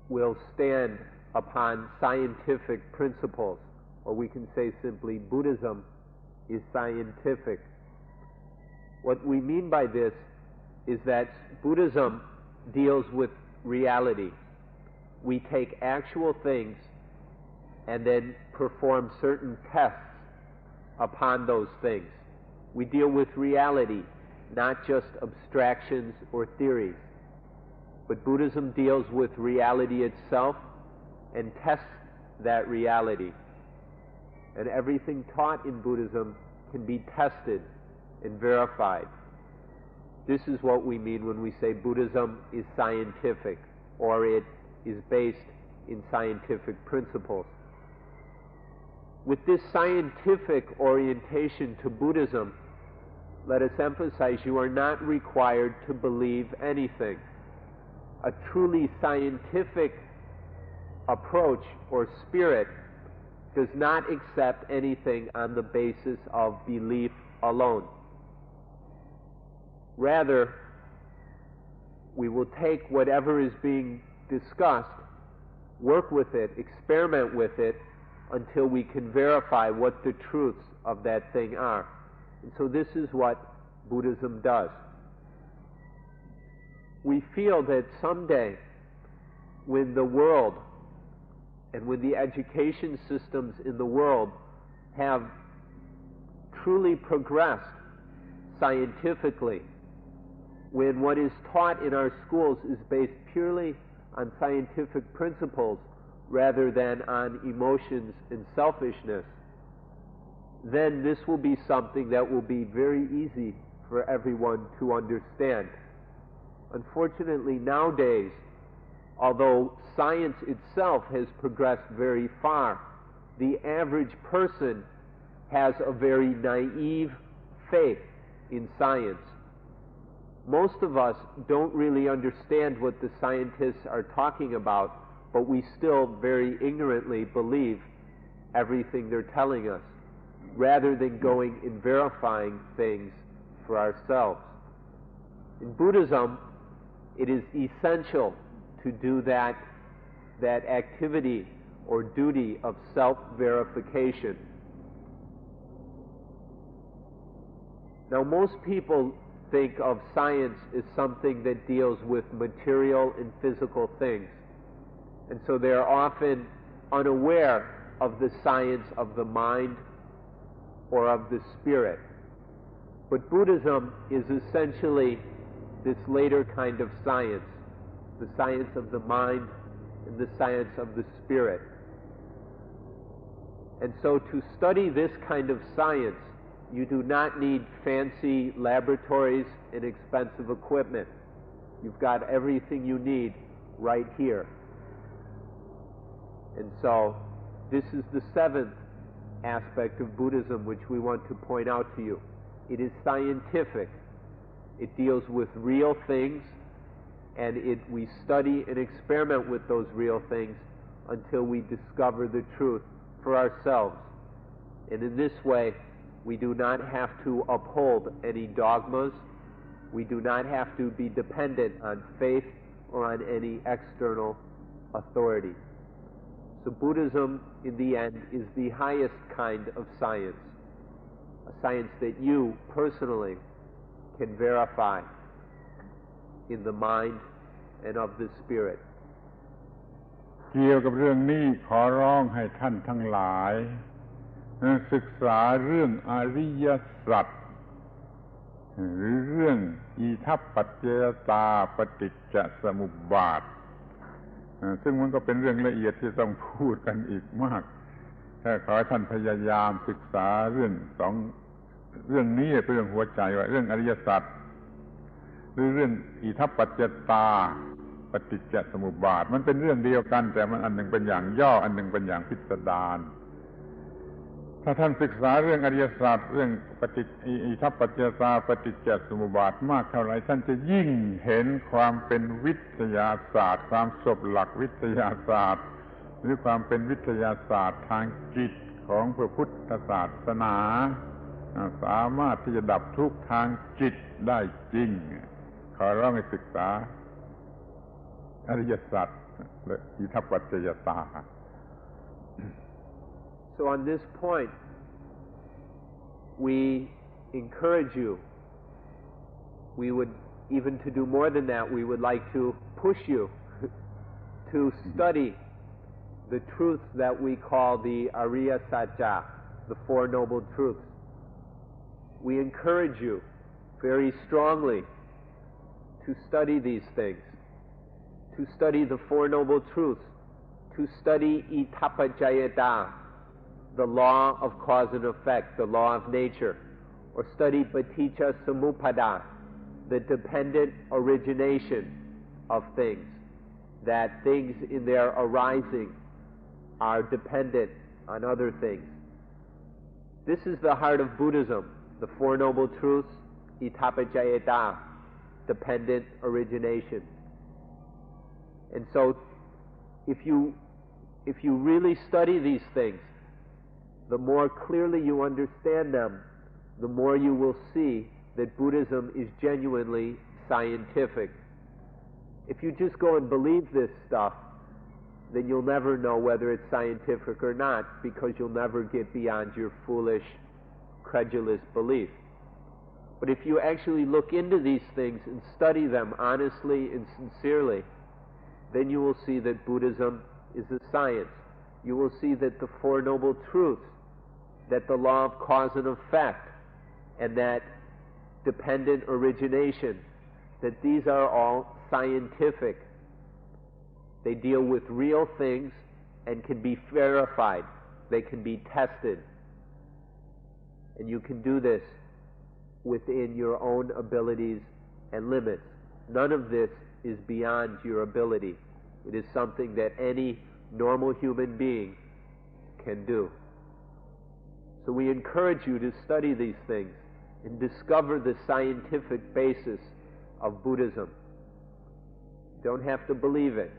will stand upon scientific principles, or we can say simply Buddhism is scientific. What we mean by this is that Buddhism deals with reality. We take actual things and then perform certain tests upon those things. We deal with reality, not just abstractions or theories. But Buddhism deals with reality itself and tests that reality. And everything taught in Buddhism can be tested and verified. This is what we mean when we say Buddhism is scientific, or it is based in scientific principles. With this scientific orientation to Buddhism, let us emphasize you are not required to believe anything. A truly scientific approach or spirit does not accept anything on the basis of belief alone. Rather, we will take whatever is being discussed, work with it, experiment with it, until we can verify what the truths of that thing are. And so this is what Buddhism does. We feel that someday, when the world and when the education systems in the world have truly progressed scientifically, when what is taught in our schools is based purely on scientific principles rather than on emotions and selfishness, then this will be something that will be very easy for everyone to understand. Unfortunately, nowadays, although science itself has progressed very far, the average person has a very naive faith in science. Most of us don't really understand what the scientists are talking about, but we still very ignorantly believe everything they're telling us, rather than going and verifying things for ourselves. In Buddhism, it is essential to do that activity or duty of self-verification. Now, most people think of science as something that deals with material and physical things, and so they're often unaware of the science of the mind or of the spirit. But Buddhism is essentially this later kind of science, the science of the mind and the science of the spirit. And so to study this kind of science, you do not need fancy laboratories and expensive equipment. You've got everything you need right here. And so this is the seventh aspect of Buddhism which we want to point out to you. It is scientific. It deals with real things, and we study and experiment with those real things until we discover the truth for ourselves. And in this way, we do not have to uphold any dogmas. We do not have to be dependent on faith or on any external authority. So Buddhism, in the end, is the highest kind of science, a science that you personally can verify in the mind and of the spirit. เกี่ยวกับเรื่องนี้ขอร้องให้ท่านทั้งหลายศึกษาเรื่องอริยสัจหรือเรื่องอิทัปปัจจยตาปฏิจจสมุปบาทซึ่งมันก็เป็นเรื่องละเอียดที่ต้องพูดกันอีกมากขอให้ท่านพยายามศึกษาเรื่องนี้เป็นเรื่องหัวใจว่าเรื่องอริยสัจหรือเรื่องอิทัปปัจจยตาปฏิจจสมุปบาทมันเป็นเรื่องเดียวกันแต่มันอันหนึ่งเป็นอย่างย่ออันหนึ่งเป็นอย่างพิสดารถ้าท่านศึกษาเรื่องอริยสัจเรื่องอิทัปปัจจยตาปฏิจจสมุปบาทมากเท่าไหร่ท่านจะยิ่งเห็นความเป็นวิทยาศาสตร์ความสบหลักวิทยาศาสตร์หรือความเป็นวิทยาศาสตร์ทางจิตของพระพุทธศาสนาสามารถที่จะดับทุกข์ทางจิตได้จริงขอร้องให้ศึกษาอริยสัจและอิทัปปัจจยตา So on this point, we encourage you. We would, even to do more than that, we would like to push you to study the truths that we call the Ariya Satya, the Four Noble Truths. We encourage you very strongly to study these things, to study the Four Noble Truths, to study Itapajayata, the law of cause and effect, the law of nature, or study Paticca Samuppada, the dependent origination of things, that things in their arising are dependent on other things. This is the heart of Buddhism, the Four Noble Truths, Itapajayata, dependent origination. And so, if you really study these things, the more clearly you understand them, the more you will see that Buddhism is genuinely scientific. If you just go and believe this stuff, then you'll never know whether it's scientific or not, because you'll never get beyond your foolish, credulous belief. But if you actually look into these things and study them honestly and sincerely, then you will see that Buddhism is a science. You will see that the Four Noble Truths, that the law of cause and effect, and that dependent origination, that these are all scientific. They deal with real things and can be verified. They can be tested. And you can do this within your own abilities and limits. None of this is beyond your ability. It is something that any normal human being can do. So we encourage you to study these things and discover the scientific basis of Buddhism. You don't have to believe it,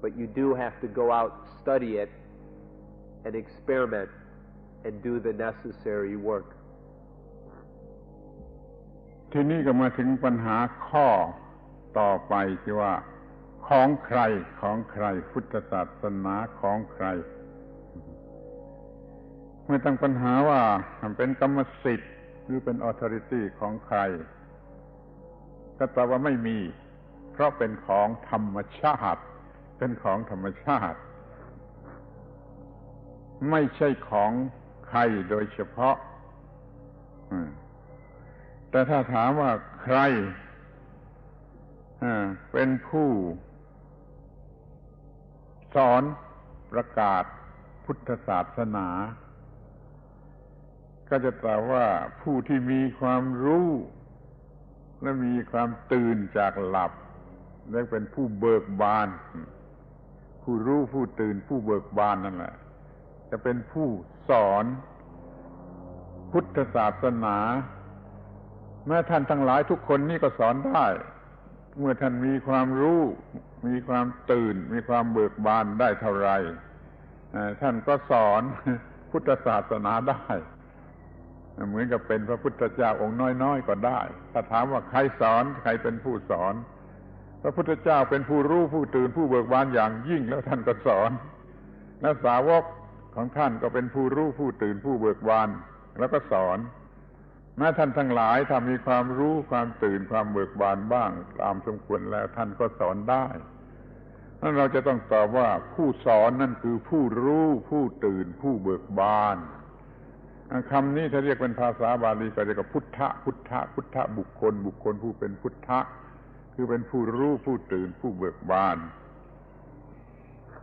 but you do have to go out, study it, and experiment and do the necessary work. ทีนี้ก็มาถึงปัญหาข้อต่อไปที่ว่าของใครพุทธศาสนาของใครเมื่อตั้งปัญหาว่าเป็นกรรมสิทธิ์หรือเป็น authority ของใครก็ตอบว่าไม่มีเพราะเป็นของธรรมชาติเป็นของธรรมชาติไม่ใช่ของใครโดยเฉพาะแต่ถ้าถามว่าใครเป็นผู้สอนประกาศพุทธศาสนาก็จะตอบว่าผู้ที่มีความรู้และมีความตื่นจากหลับและเป็นผู้เบิกบานผู้รู้ผู้ตื่นผู้เบิกบานนั่นแหละจะเป็นผู้สอนพุทธศาสนาแม้ท่านทั้งหลายทุกคนนี่ก็สอนได้เมื่อท่านมีความรู้มีความตื่นมีความเบิกบานได้เท่าไรท่านก็สอนพุทธศาสนาได้เหมือนกับเป็นพระพุทธเจ้าองค์น้อยๆก็ได้ถ้าถามว่าใครสอนใครเป็นผู้สอนพระพุทธเจ้าเป็นผู้รู้ผู้ตื่นผู้เบิกบานอย่างยิ่งแล้วท่านก็สอนและสาวกของท่านก็เป็นผู้รู้ผู้ตื่นผู้เบิกบานแล้วก็สอนแม้ท่านทั้งหลายถ้ามีความรู้ความตื่นความเบิกบานบ้างตามสมควรแล้วท่านก็สอนได้นั้นเราจะต้องตอบว่าผู้สอนนั่นคือผู้รู้ผู้ตื่นผู้เบิกบานคำนี้ถ้าเรียกเป็นภาษาบาลีก็เรียกว่าพุทธะบุคคลผู้เป็นพุทธะคือเป็นผู้รู้ผู้ตื่นผู้เบิกบาน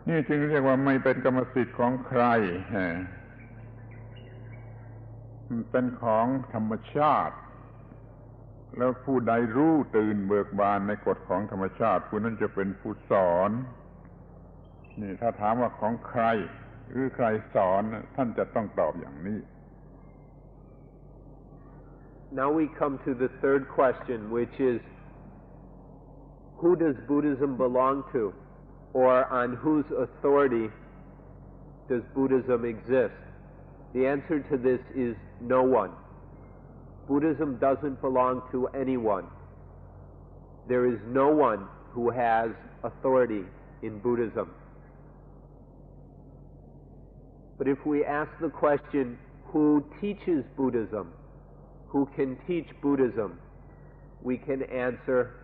นี่จึงเรียกว่าไม่เป็นกรรมสิทธิ์ของใครเป็นของธรรมชาติแล้วผู้ใดรู้ตื่นเบิกบานในกฎของธรรมชาติผู้นั้นจะเป็นผู้สอนนี่ถ้าถามว่าของใครหรือใครสอนท่านจะต้องตอบอย่างนี้ Now we come to the third question, which is, who does Buddhism belong to? Or on whose authority does Buddhism exist? The answer to this is no one. Buddhism doesn't belong to anyone. There is no one who has authority in Buddhism. But if we ask the question, who teaches Buddhism? Who can teach Buddhism? We can answer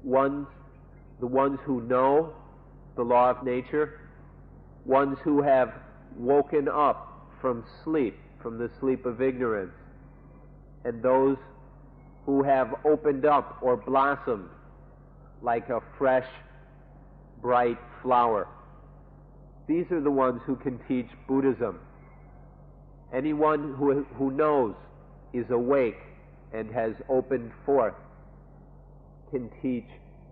the ones who know the law of nature, ones who have woken up from sleep, from the sleep of ignorance, and those who have opened up or blossomed like a fresh, bright flower. These are the ones who can teach Buddhism. Anyone who knows, is awake, and has opened forth can teach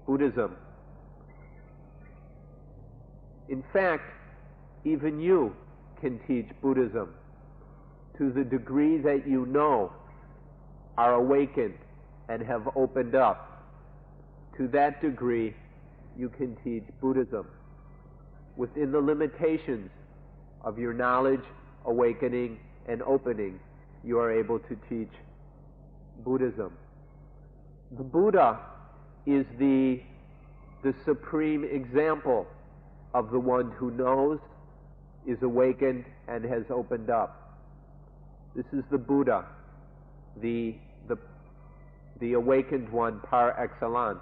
Buddhism. In fact, even you can teach Buddhism to the degree that you know, are awakened, and have opened up. To that degree, you can teach Buddhism. Within the limitations of your knowledge, awakening, and opening, you are able to teach Buddhism. The Buddha is the supreme example of the one who knows, is awakened, and has opened up. This is the Buddha. the awakened one par excellence.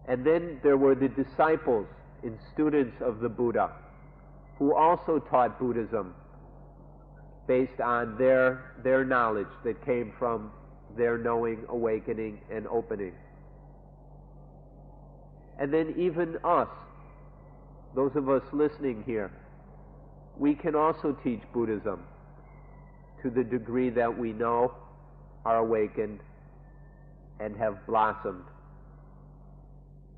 And then there were the disciples and students of the Buddha who also taught Buddhism based on their knowledge that came from their knowing, awakening, and opening. And then even us, those of us listening here, we can also teach Buddhism to the degree that we know, are awakened, and have blossomed.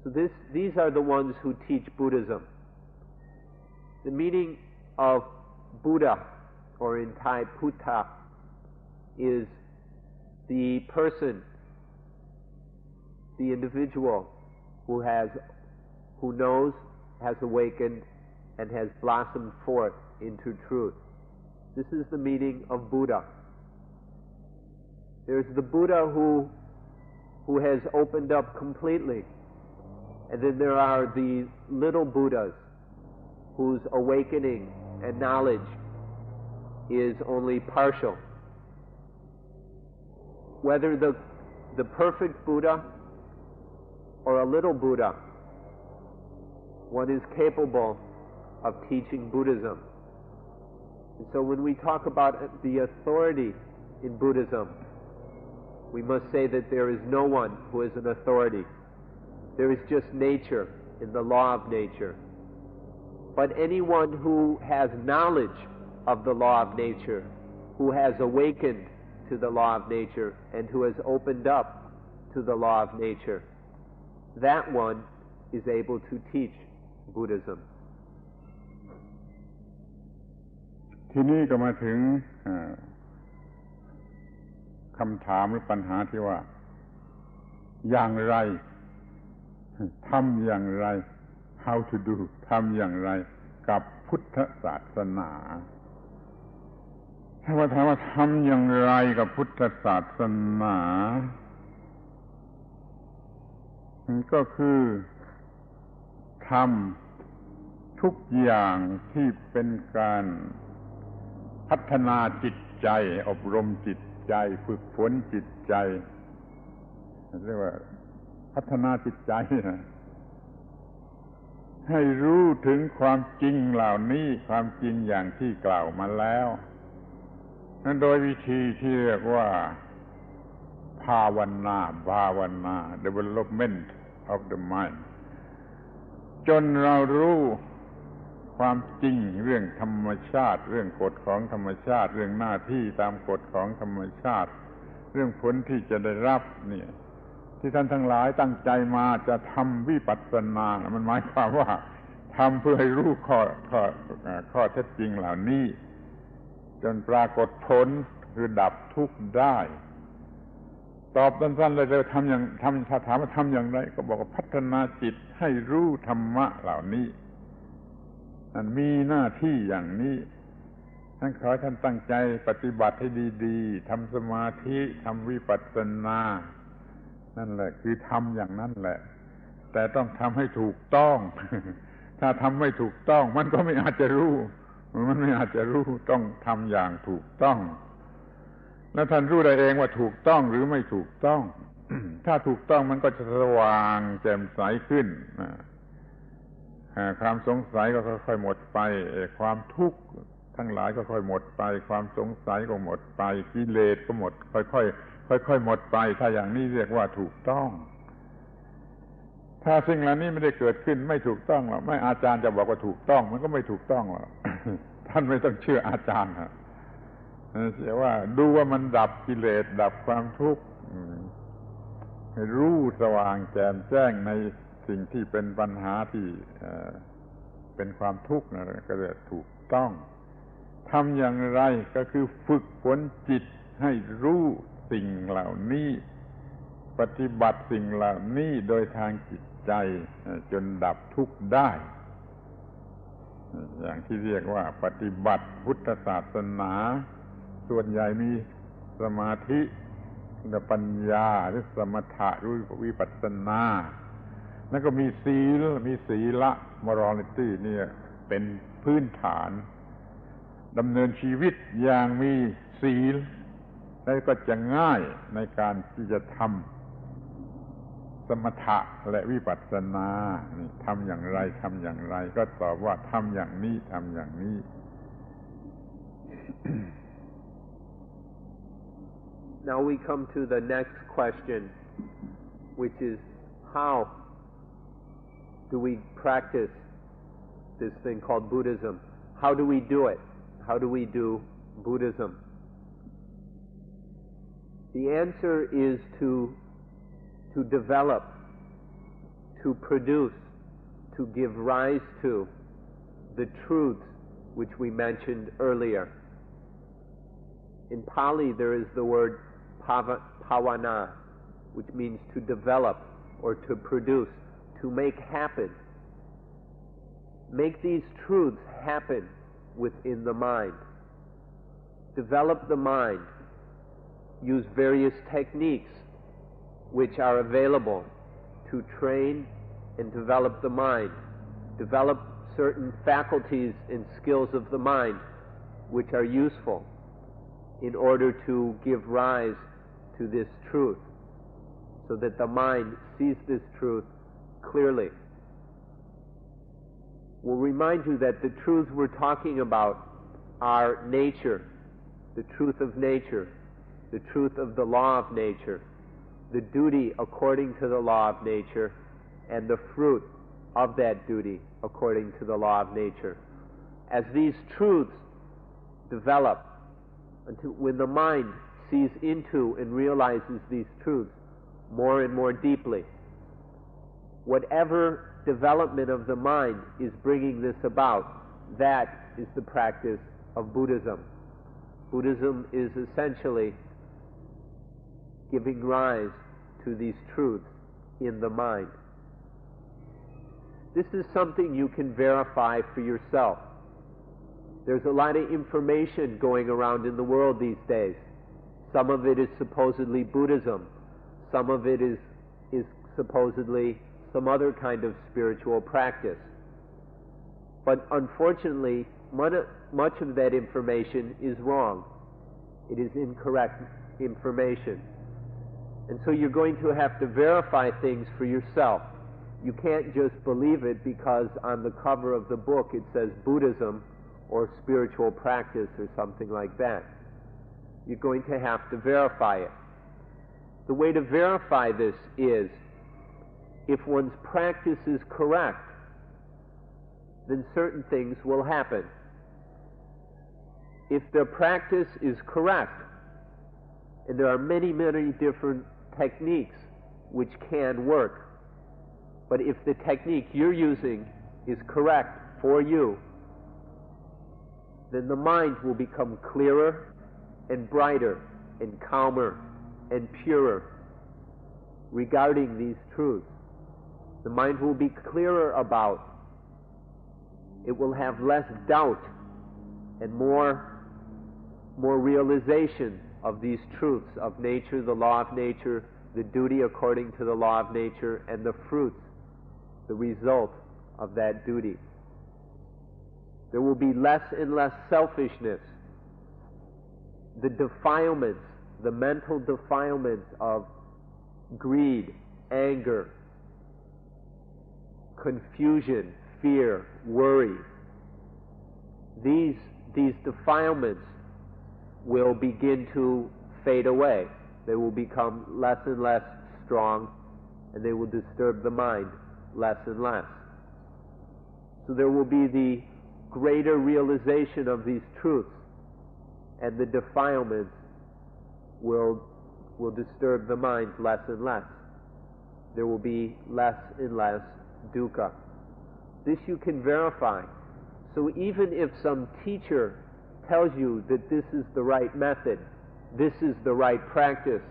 So these are the ones who teach Buddhism. The meaning of Buddha, or in Thai, Puttha, is the person, the individual who knows, has awakened, and has blossomed forth into truth. This is the meaning of Buddha. There's the Buddha who has opened up completely. And then there are the little Buddhas whose awakening and knowledge is only partial. Whether the perfect Buddha or a little Buddha, one is capable of teaching Buddhism. And so when we talk about the authority in Buddhism, we must say that there is no one who is an authority. There is just nature in the law of nature. But anyone who has knowledge of the law of nature, who has awakened to the law of nature, and who has opened up to the law of nature, that one is able to teach Buddhism. ทีนี้ก็มาถึงคำถามหรือปัญหาที่ว่าอย่างไรทำอย่างไร how to do ทำอย่างไรกับพุทธศาสนาถ้าว่าถามว่าทำอย่างไรกับพุทธศาสนาก็คือทำทุกอย่างที่เป็นการพัฒนาจิตใจอบรมจิตใจฝึกฝนจิตใจเรียกว่าพัฒนาจิตใจให้รู้ถึงความจริงเหล่านี้ความจริงอย่างที่กล่าวมาแล้วนั้นโดยวิธีที่เรียกว่าภาวนา development of the mind จนเรารู้ความจริงเรื่องธรรมชาติเรื่องกฎของธรรมชาติเรื่องหน้าที่ตามกฎของธรรมชาติเรื่องผลที่จะได้รับเนี่ยที่ท่านทั้งหลายตั้งใจมาจะทำวิปัสสนามันหมายความว่าทำเพื่อให้รู้ข้อเท็จจริงเหล่านี้จนปรากฏผลคือดับทุกข์ได้ตอบสั้นๆเลยทำอย่างถ้าถามว่าทำอย่างไรก็บอกว่าพัฒนาจิตให้รู้ธรรมะเหล่านี้นั่นมีหน้าที่อย่างนี้ท่านขอให้ท่านตั้งใจปฏิบัติให้ดีๆทำสมาธิทำวิปัสสนานั่นแหละคือทำอย่างนั้นแหละแต่ต้องทำให้ถูกต้อง ถ้าทำไม่ถูกต้องมันก็ไม่อาจจะรู้ต้องทำอย่างถูกต้องแล้วท่านรู้ได้เองว่าถูกต้องหรือไม่ถูกต้อง ถ้าถูกต้องมันก็จะสว่างแจ่มใสขึ้นความสงสัยก็ค่อยๆหมดไปความทุกข์ทั้งหลายก็ค่อยหมดไปความสงสัยก็หมดไปกิเลสก็หมดค่อยๆหมดไปถ้าอย่างนี้เรียกว่าถูกต้องถ้าสิ่งเหล่านี้ไม่ได้เกิดขึ้นไม่ถูกต้องหรอกไม่อาจารย์จะบอกว่าถูกต้องมันก็ไม่ถูกต้องหรอก ท่านไม่ต้องเชื่ออาจารย์ฮะเสียว่าดูว่ามันดับกิเลสดับความทุกข์ให้รู้สว่างแจ่มแจ้งในสิ่งที่เป็นปัญหาที่เป็นความทุกข์นั่นก็เรียกถูกต้องทำอย่างไรก็คือฝึกฝนจิตให้รู้สิ่งเหล่านี้ปฏิบัติสิ่งเหล่านี้โดยทางจิตใจจนดับทุกข์ได้อย่างที่เรียกว่าปฏิบัติพุทธศาสนาส่วนใหญ่มีสมาธิปัญญาหรือสมถะหรือวิปัสสนาแล้วก็มีศีละ morality เนี่ยเป็นพื้นฐาน ดำเนินชีวิตอย่างมีศีลแล้วก็จะง่ายในการที่จะทำสมถะและวิปัสสนาทำอย่างไรทำอย่างไรก็ตอบว่าทำอย่างนี้ทำอย่างนี้ Now we come to the next question, which is how do we practice this thing called Buddhism? How do we do it? How do we do Buddhism? The answer is to develop, to produce, to give rise to the truths which we mentioned earlier. In Pali there is the word pavana, which means to develop or to produce, to make happen. Make these truths happen within the mind. Develop the mind. Use various techniques which are available to train and develop the mind. Develop certain faculties and skills of the mind which are useful in order to give rise to this truth, so that the mind sees this truth clearly. We'll remind you that the truths we're talking about are nature, the truth of nature, the truth of the law of nature, the duty according to the law of nature, and the fruit of that duty according to the law of nature. As these truths develop, until when the mind sees into and realizes these truths more and more deeply, whatever development of the mind is bringing this about, that is the practice of Buddhism. Buddhism is essentially giving rise to these truths in the mind. This is something you can verify for yourself. There's a lot of information going around in the world these days. Some of it is supposedly Buddhism. Some of it is supposedly some other kind of spiritual practice. But unfortunately, much of that information is wrong. It is incorrect information. And so you're going to have to verify things for yourself. You can't just believe it because on the cover of the book it says Buddhism or spiritual practice or something like that. You're going to have to verify it. The way to verify this is, if one's practice is correct, then certain things will happen. If their practice is correct, and there are many, many different techniques which can work, but if the technique you're using is correct for you, then the mind will become clearer and brighter and calmer and purer regarding these truths. The mind will be clearer about. It will have less doubt and more realization of these truths of nature, the law of nature, the duty according to the law of nature, and the fruits, the result of that duty. There will be less and less selfishness. The defilements, the mental defilements of greed, anger, confusion, fear, worry, these defilements will begin to fade away. They will become less and less strong, and they will disturb the mind less and less. So there will be the greater realization of these truths, and the defilements will disturb the mind less and less. There will be less and less dukkha. This you can verify. So even if some teacher tells you that this is the right method, this is the right practice,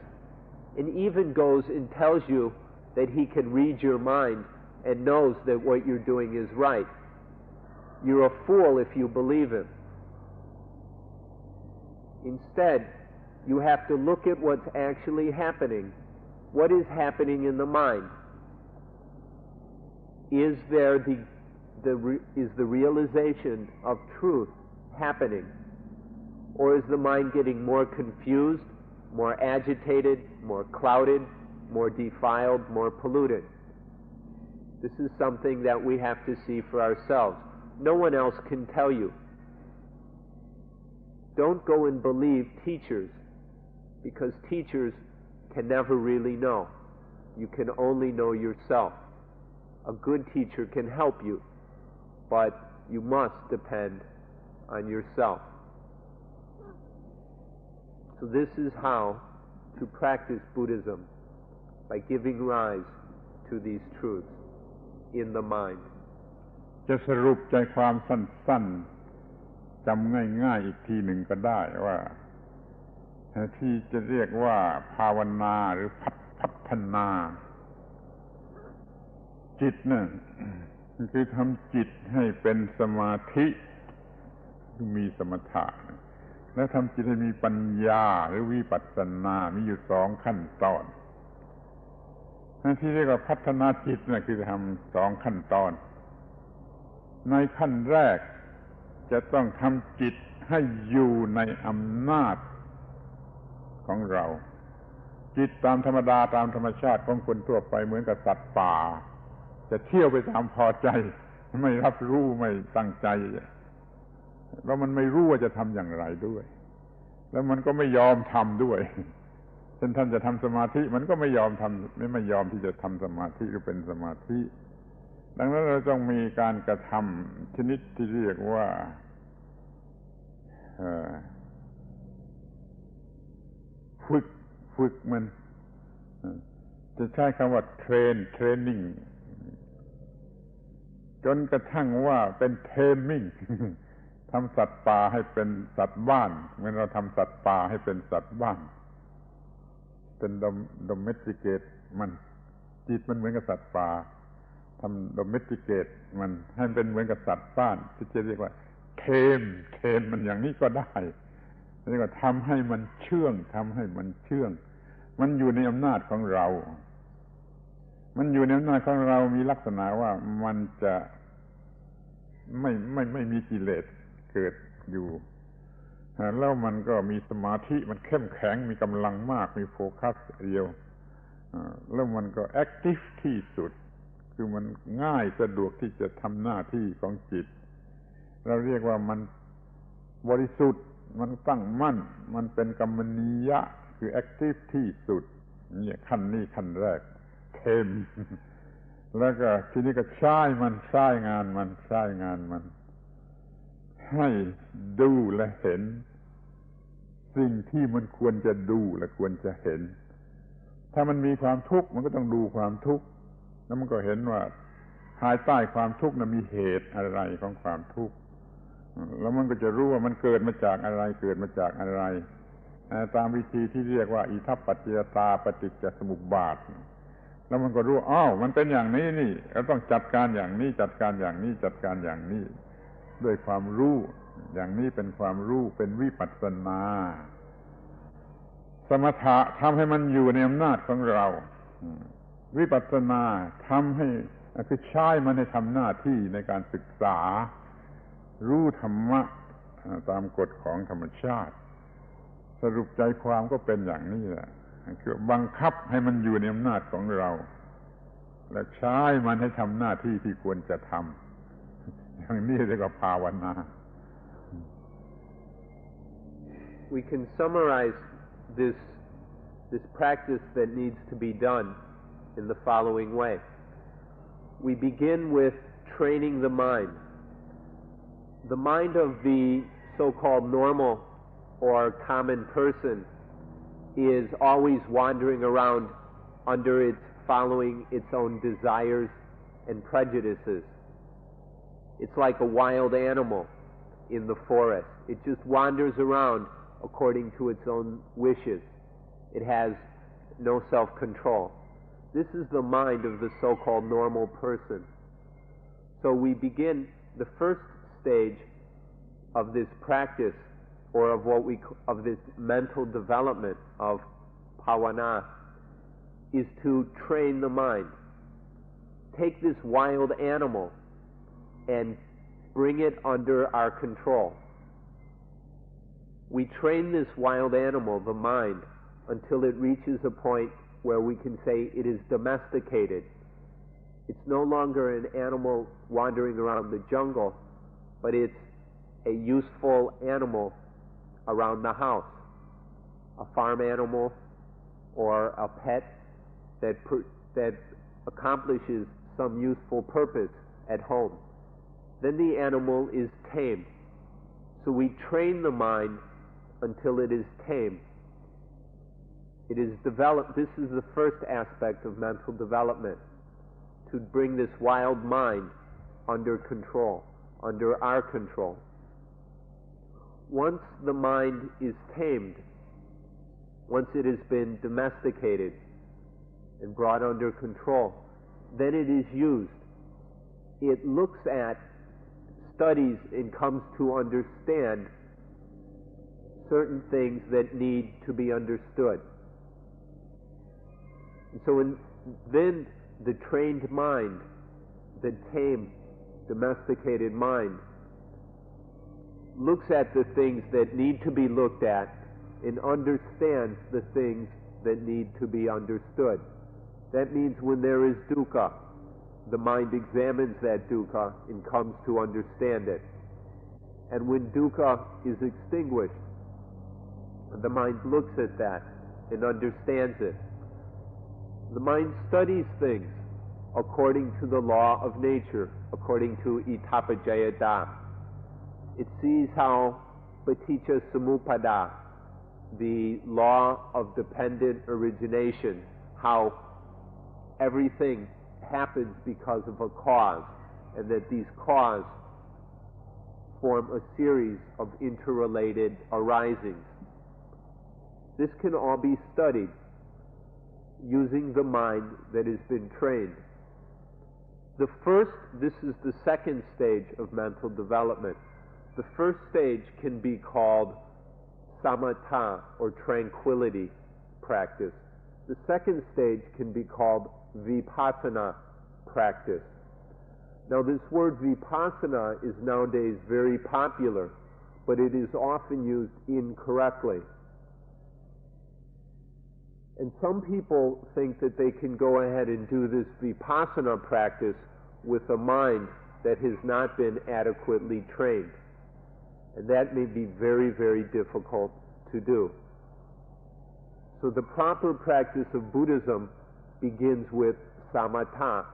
and even goes and tells you that he can read your mind and knows that what you're doing is right, you're a fool if you believe him. Instead, you have to look at what's actually happening. What is happening in the mind? Is there the realization of truth happening? Or is the mind getting more confused, more agitated, more clouded, more defiled, more polluted? This is something that we have to see for ourselves. No one else can tell you. Don't go and believe teachers, because teachers can never really know. You can only know yourself. A good teacher can help you, but you must depend on yourself. So this is how to practice Buddhism, by giving rise to these truths in the mind. จะสรุปใจความสั้นๆจำง่ายๆอีกทีหนึ่งก็ได้ว่าที่จะเรียกว่าภาวนาหรือพัฒนาจิตนั่นคือทำจิตให้เป็นสมาธิมีสมถะและทำจิตให้มีปัญญาหรือวิปัสสนามีอยู่สองขั้นตอนที่เรียกว่าพัฒนาจิตนะคือทำสองขั้นตอนในขั้นแรกจะต้องทำจิตให้อยู่ในอำนาจของเราจิตตามธรรมดาตามธรรมชาติของคนทั่วไปเหมือนกับสัตว์ป่าจะเที่ยวไปตามพอใจไม่รับรู้ไม่ตั้งใจแล้วมันไม่รู้ว่าจะทำอย่างไรด้วยแล้วมันก็ไม่ยอมทำด้วยเช่นท่านจะทำสมาธิมันก็ไม่ยอมทำไม่ยอมที่จะทำสมาธิหรือเป็นสมาธิดังนั้นเราต้องมีการกระทำชนิดที่เรียกว่าฝึกมันจะใช้คำว่าเทรนนิ่งจนกระทั่งว่าเป็นเทมมิ่งทำสัตว์ป่าให้เป็นสัตว์บ้านเหมือนเราทำสัตว์ป่าให้เป็นสัตว์บ้านเป็นdomesticate มันจิตมันเหมือนกับสัตว์ป่าทำdomesticate มันให้เป็นเหมือนกับสัตว์บ้านที่จะเรียกว่าเทมมันอย่างนี้ก็ได้เรียกว่าทำให้มันเชื่องมันอยู่ในอำนาจของเรามันอยู่ในอำนาจของเรามีลักษณะว่ามันจะไม่มีกิเลสเกิดอยู่แล้วมันก็มีสมาธิมันเข้มแข็งมีกำลังมากมีโฟกัสเดียวแล้วมันก็แอคทีฟที่สุดคือมันง่ายสะดวกที่จะทำหน้าที่ของจิตเราเรียกว่ามันบริสุทธิ์มันตั้งมั่นมันเป็นกัมมณียะคือแอคทีฟที่สุดนี่ขั้นนี้ขั้นแรกเทมแล้วก็ทีนี้ก็ใช้งานมันให้ดูและเห็นสิ่งที่มันควรจะดูและควรจะเห็นถ้ามันมีความทุกข์มันก็ต้องดูความทุกข์แล้วมันก็เห็นว่าภายใต้ความทุกข์นั้นมีเหตุอะไรของความทุกข์แล้วมันก็จะรู้ว่ามันเกิดมาจากอะไรตามวิธีที่เรียกว่าอิทัปปัจจยตาปฏิจจสมุปบาทแล้วมันก็รู้มันเป็นอย่างนี้นี่เราต้องจัดการอย่างนี้ด้วยความรู้อย่างนี้เป็นความรู้เป็นวิปัสสนาสมถะทำให้มันอยู่ในอำนาจของเราวิปัสสนาทำให้คือใช้มันให้ทำหน้าที่ในการศึกษารู้ธรรมะตามกฎของธรรมชาติสรุปใจความก็เป็นอย่างนี้แหละคือบังคับให้มันอยู่ในอำนาจของเราและใช้มันให้ทำหน้าที่ที่ควรจะทำอย่างนี้เรียกว่าภาวนา We can summarize this practice that needs to be done in the following way. We begin with training the mind. The mind of the so-called normal or common person is always wandering around under following its own desires and prejudices. It's like a wild animal in the forest. It just wanders around according to its own wishes. It has no self-control. This is the mind of the so-called normal person. So we begin the first stage of this practice, or of this mental development of bhavana, is to train the mind. Take this wild animal and bring it under our control. We train this wild animal, the mind, until it reaches a point where we can say it is domesticated. It's no longer an animal wandering around the jungle, but it's a useful animal around the house, a farm animal or a pet that accomplishes some useful purpose at home. Then the animal is tamed. So we train the mind until it is tamed. It is developed. This is the first aspect of mental development, to bring this wild mind under control, under our control. Once the mind is tamed, once it has been domesticated and brought under control, then it is used. It looks at, studies, and comes to understand certain things that need to be understood. And so then the trained mind, the tamed, domesticated mind, looks at the things that need to be looked at and understands the things that need to be understood. That means when there is dukkha, the mind examines that dukkha and comes to understand it. And when dukkha is extinguished, the mind looks at that and understands it. The mind studies things according to the law of nature, according to itapajayata. It sees how paticca samuppada, the law of dependent origination, how everything happens because of a cause, and that these causes form a series of interrelated arisings. This can all be studied using the mind that has been trained. This is the second stage of mental development. The first stage can be called samatha, or tranquility practice. The second stage can be called vipassana practice. Now, this word vipassana is nowadays very popular, but it is often used incorrectly. And some people think that they can go ahead and do this vipassana practice with a mind that has not been adequately trained. And that may be very, very difficult to do. So the proper practice of Buddhism begins with samatha,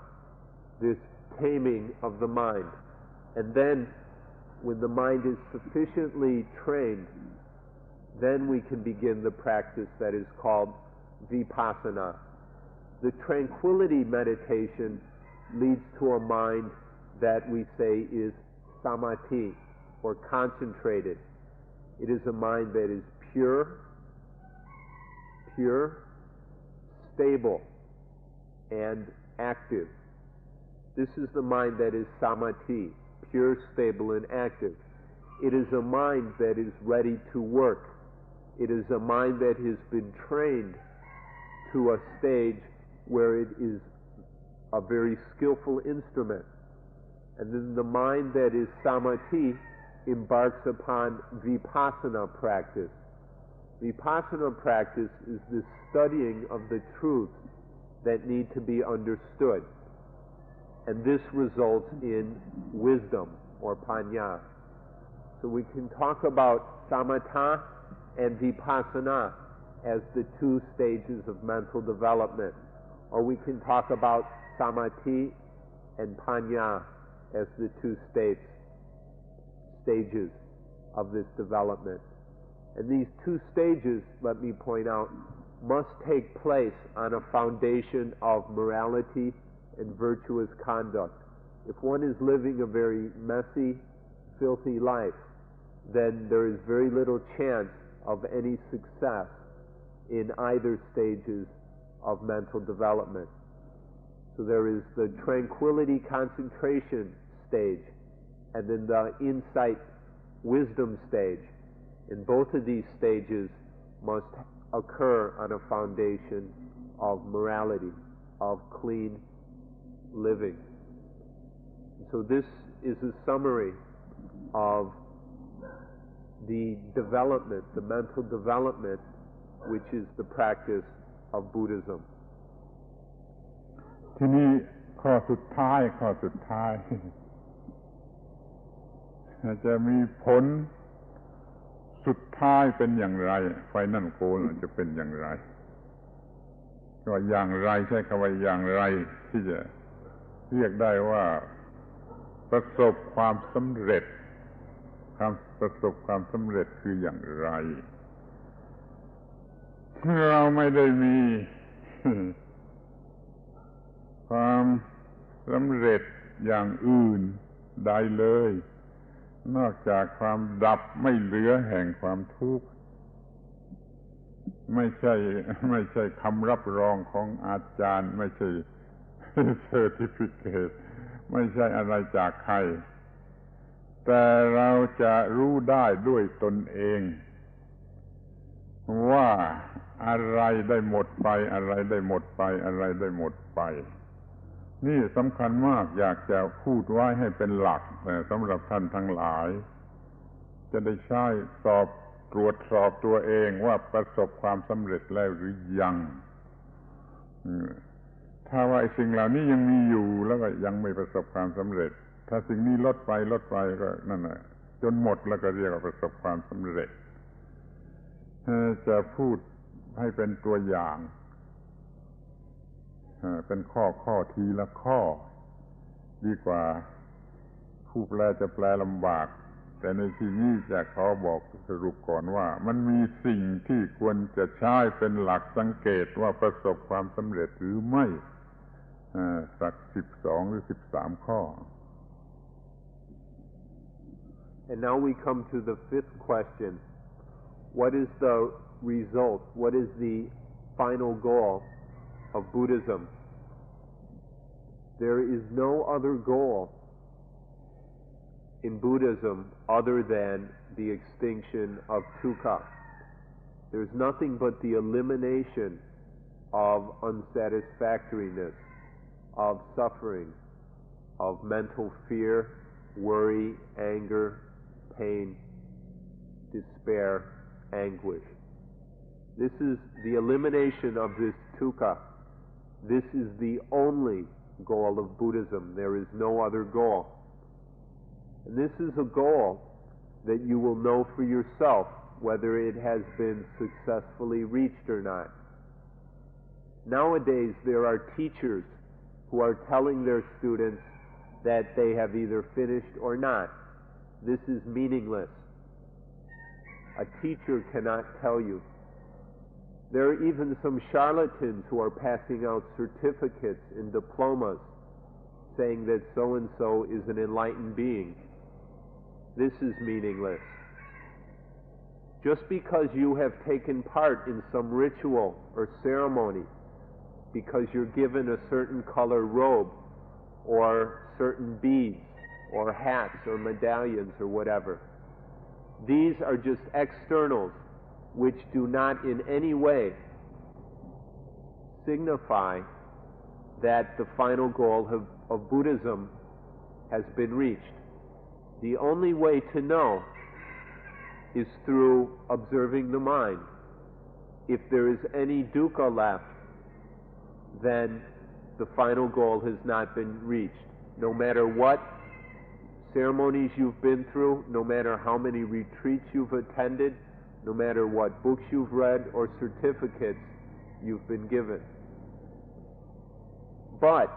this taming of the mind. And then, when the mind is sufficiently trained, then we can begin the practice that is called vipassana. The tranquility meditation leads to a mind that we say is samadhi, or concentrated. It is a mind that is pure, stable, and active. This is the mind that is samadhi, pure, stable, and active. It is a mind that is ready to work. It is a mind that has been trained to a stage where it is a very skillful instrument. And then the mind that is samadhi embarks upon vipassana practice. Vipassana practice is the studying of the truths that need to be understood. And this results in wisdom, or panya. So we can talk about samatha and vipassana as the two stages of mental development. Or we can talk about samadhi and panya as the two stages of this development. And these two stages, let me point out, must take place on a foundation of morality and virtuous conduct. If one is living a very messy, filthy life, then there is very little chance of any success in either stages of mental development. So there is the tranquility concentration stage, and then the insight wisdom stage. And both of these stages must occur on a foundation of morality, of clean living. So this is a summary of the development, the mental development, which is the practice of Buddhism. ที่นี่ข้อสุดท้าย จะมีผลสุดท้ายเป็นอย่างไรไฟนั่นโกลจะเป็นอย่างไรว่าอย่างไรใช้คำว่าอย่างไรที่จะเรียกได้ว่าประสบความสำเร็จประสบความสำเร็จคืออย่างไรเราไม่ได้มีความสำเร็จอย่างอื่นใดเลยนอกจากความดับไม่เหลือแห่งความทุกข์ไม่ใช่คำรับรองของอาจารย์ไม่ใช่ certificate ไม่ใช่อะไรจากใครแต่เราจะรู้ได้ด้วยตนเองว่าอะไรได้หมดไปอะไรได้หมดไปอะไรได้หมดไปนี่สำคัญมากอยากจะพูดไว้ให้เป็นหลักสำหรับท่านทั้งหลายจะได้ใช้ตรวจสอบตัวเองว่าประสบความสำเร็จแล้วหรือยังถ้าว่าสิ่งเหล่านี้ยังมีอยู่แล้วก็ยังไม่ประสบความสำเร็จถ้าสิ่งนี้ลดไปก็นั่นแหละจนหมดแล้วก็เรียกว่าประสบความสำเร็จจะพูดให้เป็นตัวอย่างเป็นข้อทีละข้อดีกว่าผู้แปลจะแปลลำบากแต่ในที่นี้จะขอบอกสรุปก่อนว่ามันมีสิ่งที่ควรจะใช้เป็นหลักสังเกตว่าประสบความสำเร็จหรือไม่สัก12หรือ13ข้อ And now we come to the fifth question. What is the result? What is the final goal of Buddhism? There is no other goal in Buddhism other than the extinction of dukkha. There's nothing but the elimination of unsatisfactoriness, of suffering, of mental fear, worry, anger, pain, despair, anguish. This is the elimination of this dukkha. This is the only goal of Buddhism. There is no other goal. And this is a goal that you will know for yourself whether it has been successfully reached or not. Nowadays there are teachers who are telling their students that they have either finished or not. This is meaningless. A teacher cannot tell you. There are even some charlatans who are passing out certificates and diplomas saying that so-and-so is an enlightened being. This is meaningless. Just because you have taken part in some ritual or ceremony, because you're given a certain color robe or certain beads or hats or medallions or whatever, these are just externals which do not in any way signify that the final goal of Buddhism has been reached. The only way to know is through observing the mind. If there is any dukkha left, then the final goal has not been reached. No matter what ceremonies you've been through, no matter how many retreats you've attended, no matter what books you've read or certificates you've been given. But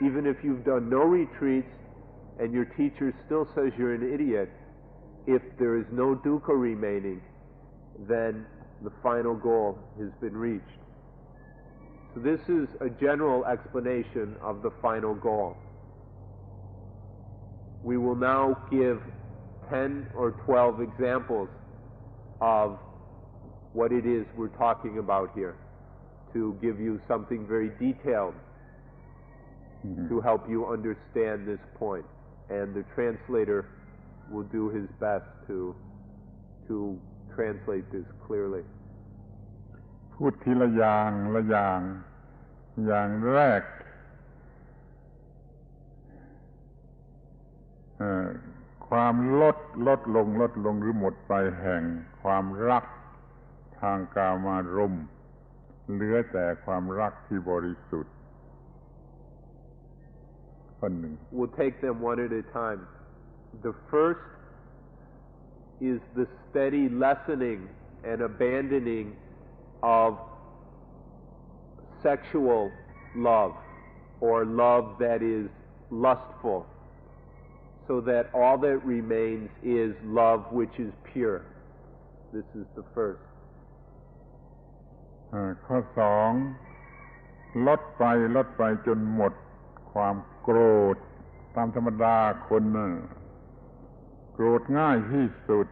even if you've done no retreats and your teacher still says you're an idiot, if there is no dukkha remaining, then the final goal has been reached. So this is a general explanation of the final goal. We will now give 10 or 12 examples of what it is we're talking about here to give you something very detailed to help you understand this point. And the translator will do his best to translate this clearly. พูดทีละอย่างละอย่างแรกค ความลดลงหรือหมดไปแห่งความรักทางกามารมณ์เหลือแต่ความรักที่บริสุทธิ์คนหนึ่ง We'll take them one at a time. The first is the steady lessening and abandoning of sexual love or love that is lustful, so that all that remains is love which is pure. This is the first. ข้อสองลดไปจนหมดความโกรธตามธรรมดาคนโกรธง่ายที่สุด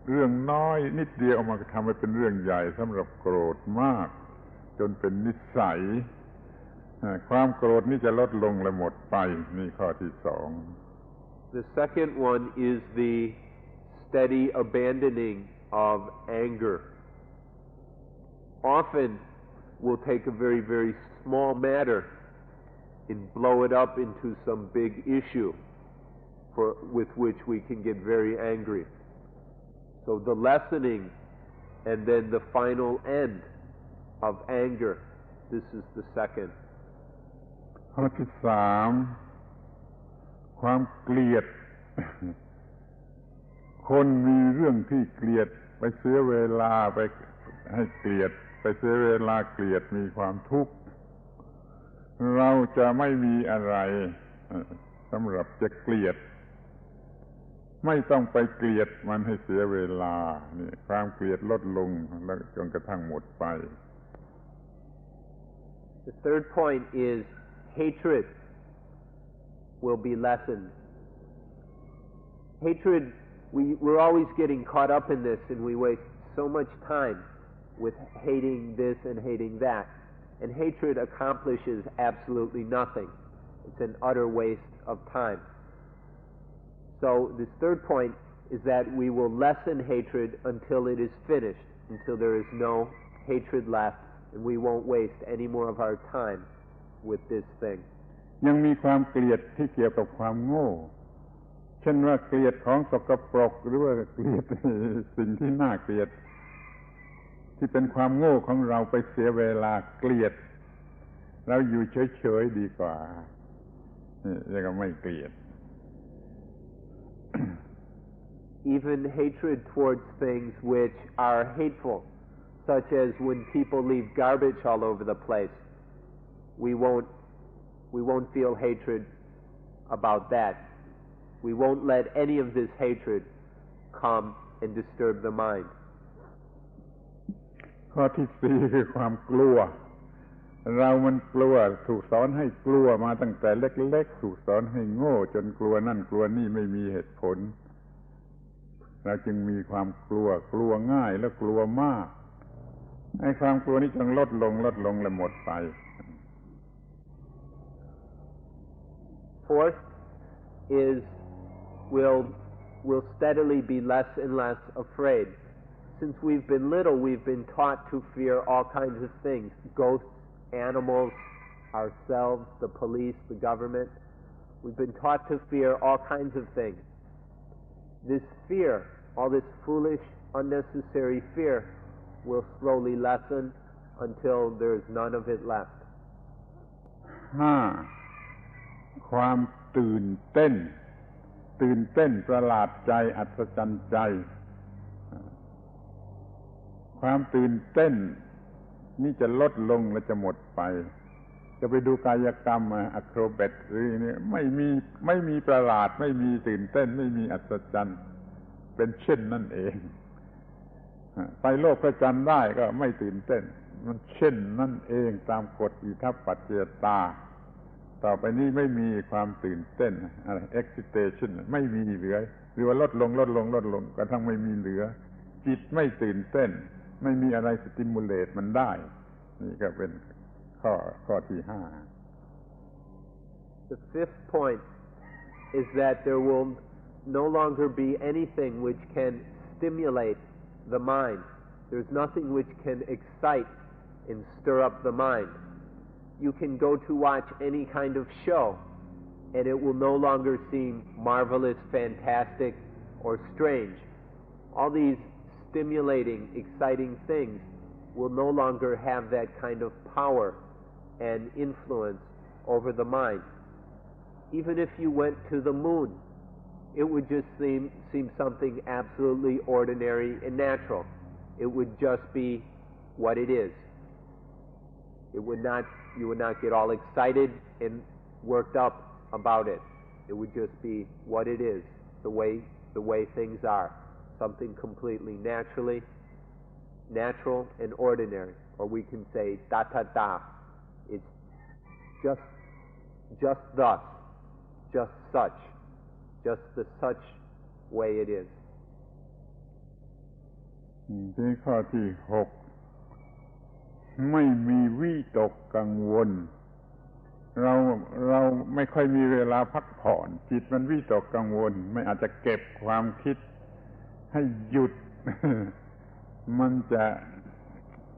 เรื่องน้อยนิดเดียวเอามาทำให้เป็นเรื่องใหญ่สำหรับโกรธมากจนเป็นนิสัยความโกรธนี่จะลดลงและหมดไปนี่ข้อที่สอง The second one is the steady abandoning of anger. Often we'll take a very, very small matter and blow it up into some big issue with which we can get very angry. So the lessening and then the final end of anger, this is the second. ข้อที่สามความเกลียด คนมีเรื่องที่เกลียดไปเสียเวลาไปให้เกลียดไปเสียเวลาเกลียดมีความทุกข์เราจะไม่มีอะไรสำหรับจะเกลียดไม่ต้องไปเกลียดมันให้เสียเวลานี่ความเกลียดลดลงแล้วจนกระทั่งหมดไป The third point is hatred will be lessened. Hatred, we're always getting caught up in this, and we waste so much time with hating this and hating that. And hatred accomplishes absolutely nothing. It's an utter waste of time. So this third point is that we will lessen hatred until it is finished, until there is no hatred left, and we won't waste any more of our time with this thing. ยังมีความเกลียดที่เกี่ยวกับความโง่เช่นว่าเกลียดของสกปรกหรือว่าเกลียดสิ่งที่น่าเกลียดที่เป็นความโง่ของเราไปเสียเวลาเกลียดเราอยู่เฉยๆดีกว่านี่ก็ไม่เกลียด Even hatred towards things which are hateful, such as when people leave garbage all over the place, we won't feel hatred about that. We won't let any of this hatred come and disturb the mind. ข้อที่สี่คือความกลัวเรามันกลัวถูกสอนให้กลัวมาตั้งแต่เล็กๆถูกสอนให้โง่จนกลัวนั่นกลัวนี่ไม่มีเหตุผลเราจึงมีความกลัวง่ายและกลัวมากไอ้ความกลัวนี้จึงลดลงและหมดไป Fourth is we'll steadily be less and less afraid. Since we've been little, we've been taught to fear all kinds of things: ghosts, animals, ourselves, the police, the government. We've been taught to fear all kinds of things. This fear, all this foolish, unnecessary fear, will slowly lessen until there is none of it left. 5. ความตื่นเต้นประหลาดใจอัศจรรย์ใจความตื่นเต้นนี่จะลดลงและจะหมดไปจะไปดูกายกรรมอะโครแบทหรือนี่ไม่มีประหลาดไม่มีตื่นเต้นไม่มีอัศจรรย์เป็นเช่นนั่นเองไปโลกพระจันทร์ได้ก็ไม่ตื่นเต้นมันเช่นนั่นเองตามกฎอิทัปปัจจยตาต่อไปนี้ไม่มีความตื่นเต้นอะไร excitation ไม่มีเหลือหรือว่าลดลงกระทั่งไม่มีเหลือจิตไม่ตื่นเต้นไม่มีอะไรสติมูลเลตมันได้นี่ก็เป็นข้อที่5 The fifth point is that there will no longer be anything which can stimulate the mind. There's nothing which can excite and stir up the mind. You can go to watch any kind of show, and it will no longer seem marvelous, fantastic, or strange. All these stimulating, exciting things will no longer have that kind of power and influence over the mind. Even if you went to the moon, it would just seem something absolutely ordinary and natural. It would just be what it is. You would not get all excited and worked up about it. It would just be what it is, the way things are. Something completely natural and ordinary. Or we can say tthata. It's just thus, just such, just the such way it is. ที่ข้อที่6ไม่มีวิตกกังวลเราไม่ค่อยมีเวลาพักผ่อนจิตมันวิตกกังวลไม่อาจจะเก็บความคิดให้หยุด มันจะ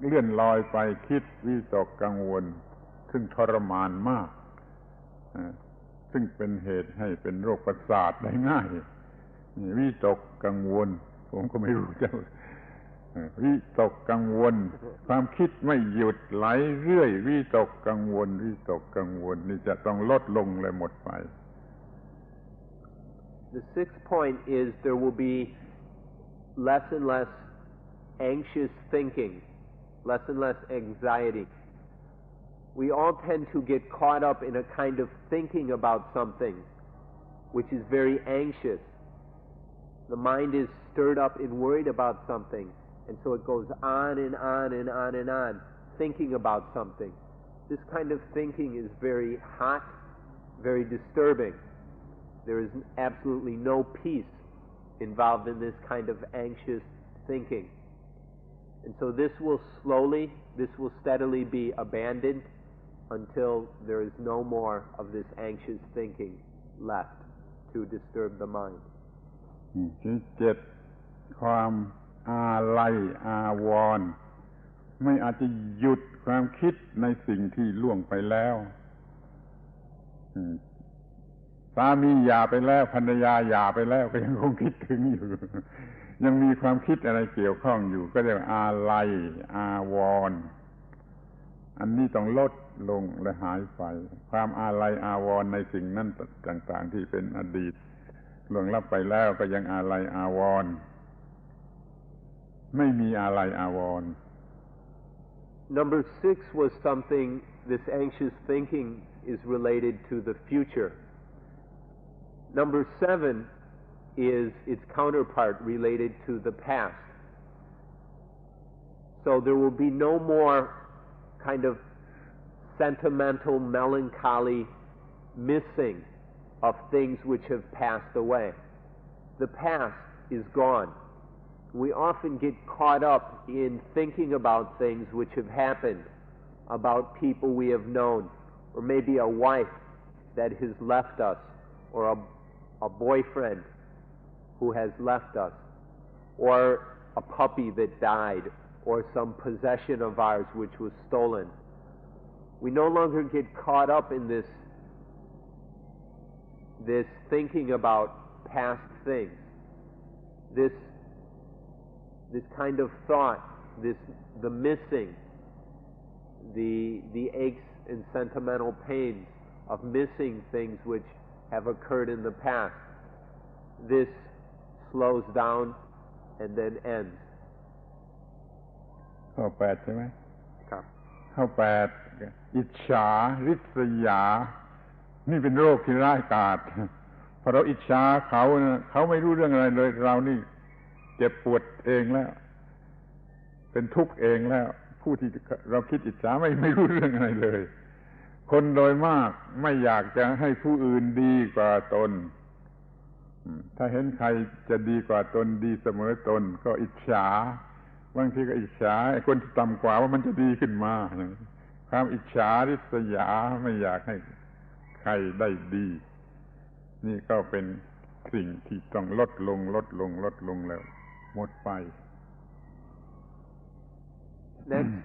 เลื่อนลอยไปคิดวิตกกังวลซึ่งทรมานมากซึ่งเป็นเหตุให้เป็นโรคประสาทได้ง่ายวิตกกังวลผมก็ไม่รู้จะวิตกกังวลความคิดไม่หยุดไหลเรื่อยวิตกกังวลนี่จะต้องลดลงและหมดไป The sixth point is there will be less and less anxious thinking, less and less anxiety. We all tend to get caught up in a kind of thinking about something which is very anxious. The mind is stirred up and worried about something. And so it goes on and on and on and on, thinking about something. This kind of thinking is very hot, very disturbing. There is absolutely no peace involved in this kind of anxious thinking. And so this will steadily be abandoned until there is no more of this anxious thinking left to disturb the mind. ความอาลัยอาวรณ์ไม่อาจจะหยุดความคิดในสิ่งที่ล่วงไปแล้วสามีหย่าไปแล้วภรรยาหย่าไปแล้วก็ยังคงคิดถึงอยู่ยังมีความคิดอะไรเกี่ยวข้องอยู่ก็เรียกอาลัยอาวรณ์อันนี้ต้องลดลงและหายไปความอาลัยอาวรณ์ในสิ่งนั้นต่างๆที่เป็นอดีตล่วงลับไปแล้วก็ยังอาลัยอาวรณ์ไม่มีอาลัยอาวรณ์ Number 6 was something, this anxious thinking is related to the future. Number 7 is its counterpart related to the past. So there will be no more kind of sentimental, melancholy missing of things which have passed away. The past is gone. We often get caught up in thinking about things which have happened, about people we have known, or maybe a wife that has left us, or a boyfriend who has left us, or a puppy that died, or some possession of ours which was stolen. We no longer get caught up in this thinking about past things. This kind of thought, the missing, the aches and sentimental pains of missing things which have occurred in the past. This slows down and then ends. ข้อ8ใช่ไหม ครับ ข้อ8อิจฉาริษยานี่เป็นโรคที่ร้ายกาจพอเราอิจฉาเขาไม่รู้เรื่องอะไรเลยเรานี่เจ็บปวดเองแล้วเป็นทุกข์เองแล้วผู้ที่เราคิดอิจฉาไม่รู้เรื่องอะไรเลยคนโดยมากไม่อยากจะให้ผู้อื่นดีกว่าตนถ้าเห็นใครจะดีกว่าตนดีเสมอตนก็อิจฉาบางทีก็อิจฉาไอ้คนที่ต่ำกว่าว่ามันจะดีขึ้นมาความอิจฉาริษยาไม่อยากให้ใครได้ดีนี่ก็เป็นสิ่งที่ต้องลดลงแล้วหมดไป Next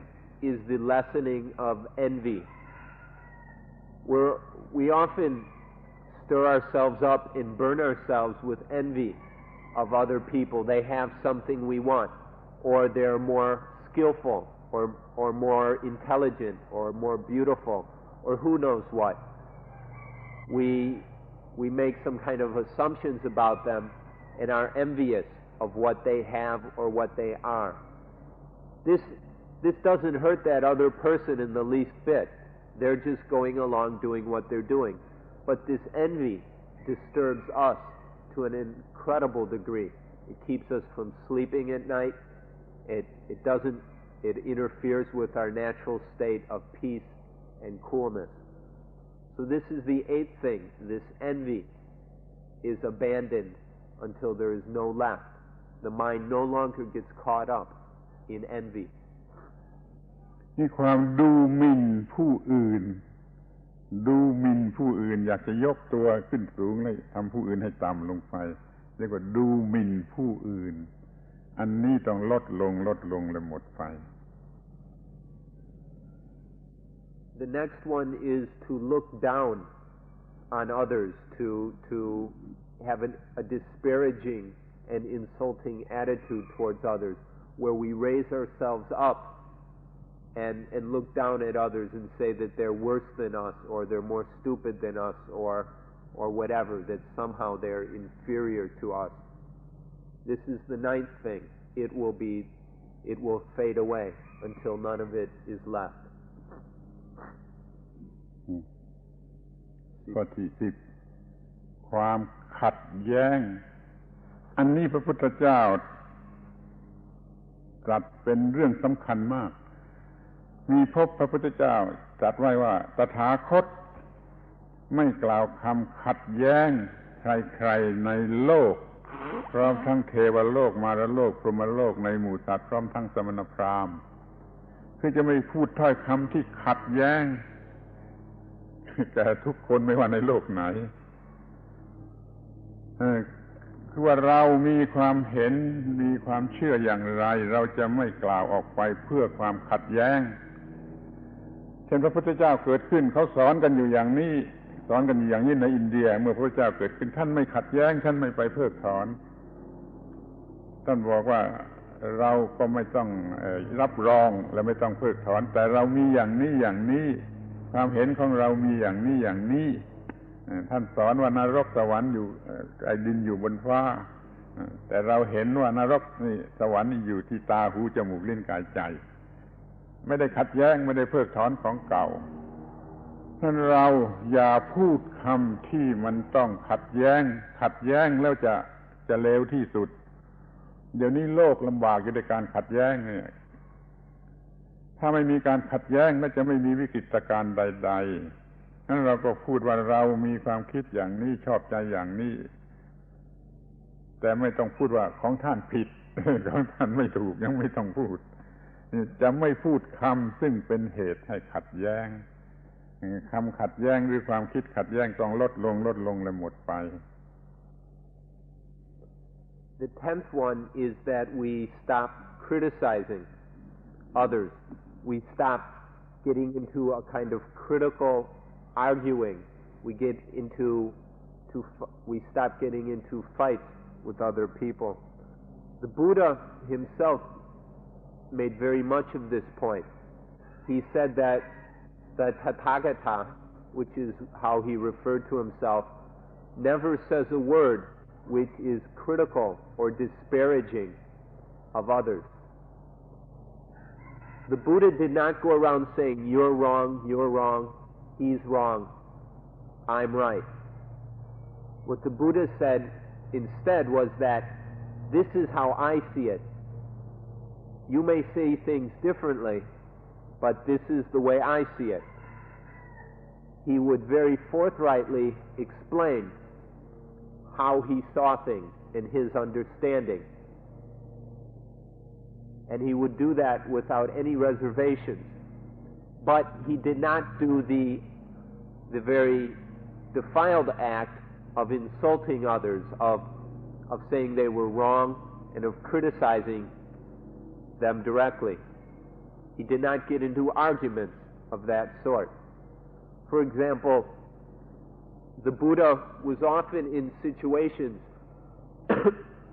is the lessening of envy. We often stir ourselves up and burn ourselves with envy of other people. They have something we want, or they're more skillful, or more intelligent, or more beautiful, or who knows what. We make some kind of assumptions about them and are envious of what they have or what they are. This doesn't hurt that other person in the least bit. They're just going along doing what they're doing. But this envy disturbs us to an incredible degree. It keeps us from sleeping at night. It interferes with our natural state of peace and coolness. So this is the eighth thing. This envy is abandoned until there is no left. The mind no longer gets caught up in envy. นี่ความดูหมิ่นผู้อื่นอยากจะยกตัวขึ้นสูงเลยทำผู้อื่นให้ต่ำลงไปเรียกว่าดูหมิ่นผู้อื่นอันนี้ต้องลดลงและหมดไป The next one is to look down on others, to have a disparaging and insulting attitude towards others, where we raise ourselves up and look down at others and say that they're worse than us, or they're more stupid than us, or whatever, that somehow they're inferior to us. This is the ninth thing. It will fade away until none of it is left. ข้อที่10ความขัดแย้งอันนี้พระพุทธเจ้าตรัสเป็นเรื่องสำคัญมากมีพบพระพุทธเจ้าตรัสไว้ว่าตถาคตไม่กล่าวคำขัดแย้งใครๆในโลกพร้อมทั้งเทวโลกมารโลกพรหมโลกในหมู่สัตว์พร้อมทั้งสมณพราหมณ์คือจะไม่พูดถ้อยคำที่ขัดแย้งแก่ทุกคนไม่ว่าในโลกไหนคือว่าเรามีความเห็นมีความเชื่ออย่างไรเราจะไม่กล่าวออกไปเพื่อความขัดแย้งเช่นพระพุทธเจ้าเกิดขึ้นเขาสอนกันอยู่อย่างนี้ในอินเดียเมื่อพระพุทธเจ้าเกิดขึ้นท่านไม่ขัดแย้งท่านไม่ไปเพิกถอนท่านบอกว่าเราก็ไม่ต้องรับรองและไม่ต้องเพิกถอนแต่เรามีอย่างนี้ความเห็นของเรามีอย่างนี้ท่านสอนว่านรกสวรรค์อยู่ไอ้ดินอยู่บนฟ้าแต่เราเห็นว่านรกนี่สวรรค์นี่อยู่ที่ตาหูจมูกลิ้นกายใจไม่ได้ขัดแย้งไม่ได้เพิกถอนของเก่าท่านเราอย่าพูดคำที่มันต้องขัดแย้งแล้วจะเลวที่สุดเดี๋ยวนี้โลกลำบากอยู่ในการขัดแย้งเนี่ยถ้าไม่มีการขัดแย้งน่าจะไม่มีวิกฤตการณ์ใดๆนั้นเราก็พูดว่าเรามีความคิดอย่างนี้ชอบใจอย่างนี้แต่ไม่ต้องพูดว่าของท่านผิด ของท่านไม่ถูกยังไม่ต้องพูดจะไม่พูดคำซึ่งเป็นเหตุให้ขัดแย้งคำขัดแย้งหรือความคิดขัดแย้งต้องลดลงและหมดไป The 10th one is that we stop criticizing others. We stop getting into a kind of critical arguing. We stop getting into fights with other people. The Buddha himself made very much of this point. He said that the Tathagata, which is how he referred to himself, never says a word which is critical or disparaging of others. The Buddha did not go around saying, you're wrong, he's wrong, I'm right. What the Buddha said instead was that this is how I see it. You may say things differently, but this is the way I see it. He would very forthrightly explain how he saw things in his understanding. And he would do that without any reservations. But he did not do the very defiled act of insulting others, of saying they were wrong, and of criticizing them directly. He did not get into arguments of that sort. For example, the Buddha was often in situations